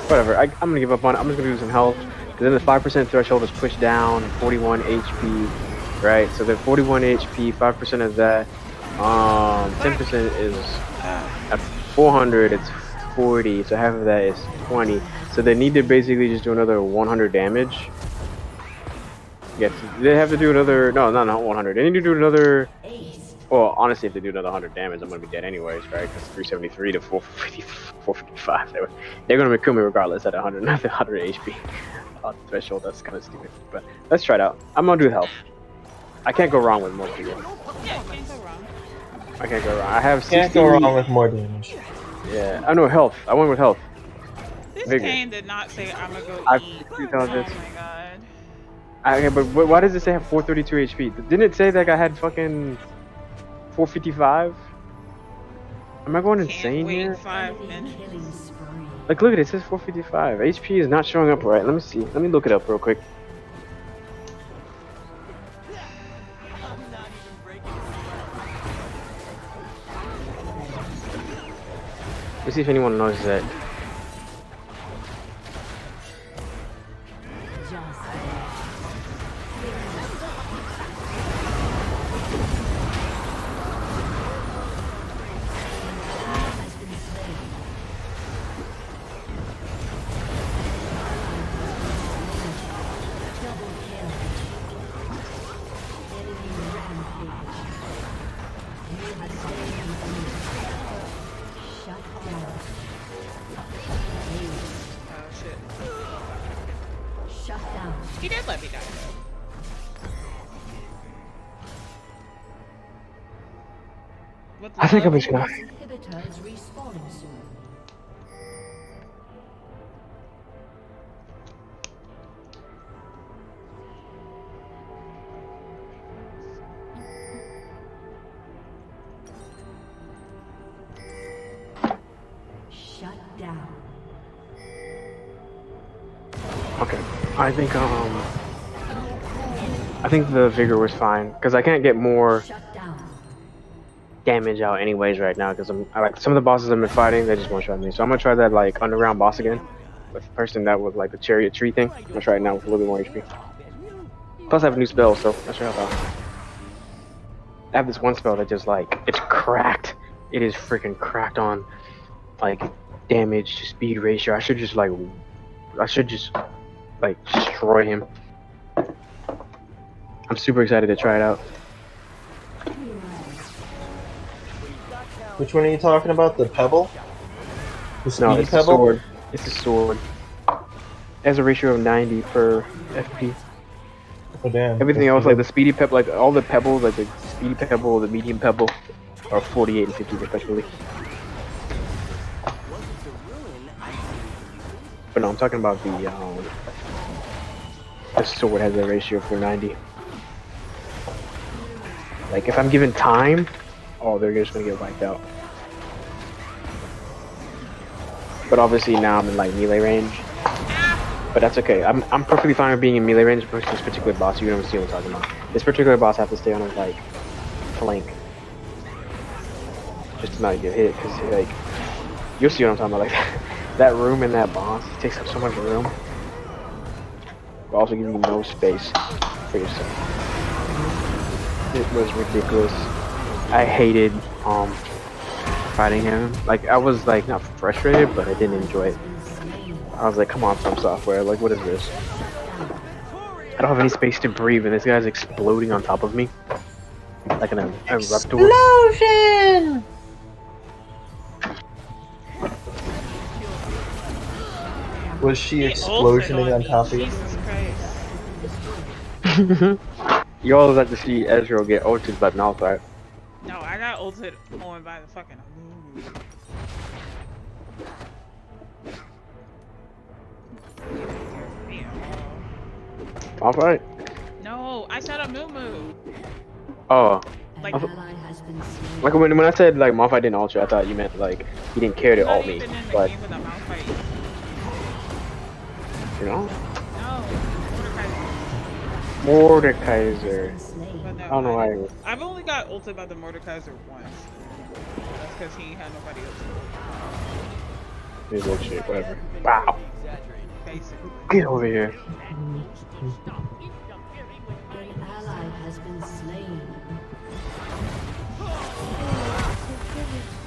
Whatever. I'm gonna give up on it. I'm just gonna do some health. Because then the 5% threshold is pushed down. 41 HP. Right. So then 41 HP. 5% of that. 10% is at 400. It's 40. So half of that is 20. So they need to basically just do another 100 damage. Yes, they have to do another. No, not 100. They need to do another. Well, honestly, if they do another 100 damage, I'm gonna be dead anyways, right? Because 373 to 455, they're gonna kill me regardless at 100, not the 100 HP threshold. That's kind of stupid. But let's try it out. I'm gonna do health. I can't go wrong with more people. Yeah, can't go wrong. I can't go wrong. I have 60. Can't go wrong with more damage. Yeah, I know health. I went with health. This Vigor. Kane did not say I'm gonna go I eat. have Oh 60 my intelligence. god. Okay, but why does it say I have 432 HP? Didn't it say that I had fucking 455? Am I going Can't insane wait here? 5 minutes. killing spree. Like, look at it. It says 455. HP is not showing up right. Let me see. Let me look it up real quick. Let's see if anyone knows that. He did let me die though. What the I think I'm fuck? just gonna. Inhibitor is respawning soon. Shut down. Okay. I think the vigor was fine because I can't get more Shut down. damage out anyways right now because I like some of the bosses I've been fighting, they just one shot me. So I'm gonna try that like underground boss again with the person that was like the chariot tree thing. I'm gonna try it now with a little bit more HP. Plus I have a new spell, so let's try it out. I have this one spell that just like it's cracked. It is freaking cracked on like damage to speed ratio. I should just like destroy him. I'm super excited to try it out. Which one are you talking about? The pebble? The No, speedy it's a pebble? sword. It's a sword. It has a ratio of 90 per FP. Oh damn. Everything That's else, like the good. speedy pebble, like all the pebbles, like the speedy pebble, the medium pebble, are 48 and 50 respectively. But no, I'm talking about the sword has a ratio for 90. Like if I'm given time, oh, they're just gonna get wiped out. But obviously now I'm in like melee range. But that's okay. I'm perfectly fine with being in melee range versus this particular boss. You don't see what I'm talking about. This particular boss I have to stay on his like flank just to not get hit. Cause like you'll see what I'm talking about. Like that room in that boss takes up so much room. But also giving you no space for yourself. It was ridiculous. I hated fighting him. Like I was like not frustrated, but I didn't enjoy it. I was like, come on, From Software. Like, what is this? I don't have any space to breathe, and this guy's exploding on top of me, like an eruptor. Explosion! Was she He explosioning ulted on me. top of you? Jesus Christ. You always like to see Ezreal get ulted by Malphite. No, I got ulted on by the fucking Amumu. Malphite? No, I said Amumu. Oh, An Like- ally has been slain. like when I said like Malphite didn't ult you, I thought you meant like he didn't care to I'm not ult me, even in the but game with a Malphite. you know, No, Mordekaiser. Mordekaiser. Slain. But no, I don't know why. I've only got ulted by the Mordekaiser once. That's because he had nobody else to ult. He's old shit, whatever. Wow. Basically. Get over here. An ally has been slain.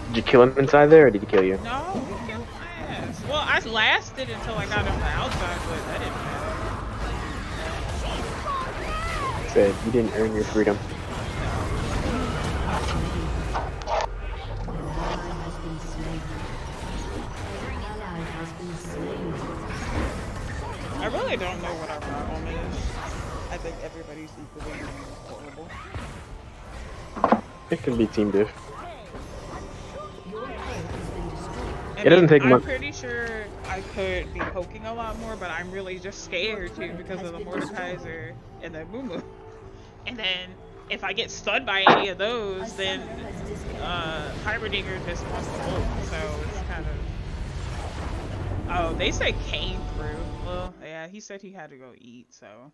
Did you kill him inside there, or did he kill you? No, he killed my ass. Well, I lasted until I got on the outside, but that didn't matter. Said you didn't earn your freedom. I really don't know what our problem is. I think everybody's equally horrible. It could be team diff. I It doesn't take I'm much. pretty sure I could be poking a lot more, but I'm really just scared too because of the Mordekaiser and the Mumu. And then if I get stunned by any of those, then Hybridinger just wants to ult. So it's kind of. Oh, they said came through. Well, yeah, he said he had to go eat, so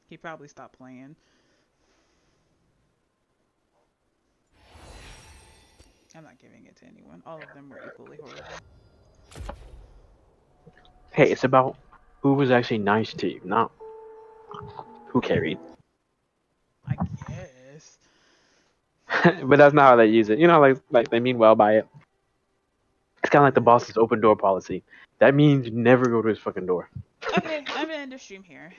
he probably stopped playing. I'm not giving it to anyone. All of them were equally horrible. Hey, it's about who was actually nice to you, not who carried. I guess. But that's not how they use it. You know, like they mean well by it. It's kind of like the boss's open door policy. That means you never go to his fucking door. Okay, I'm gonna end the stream here.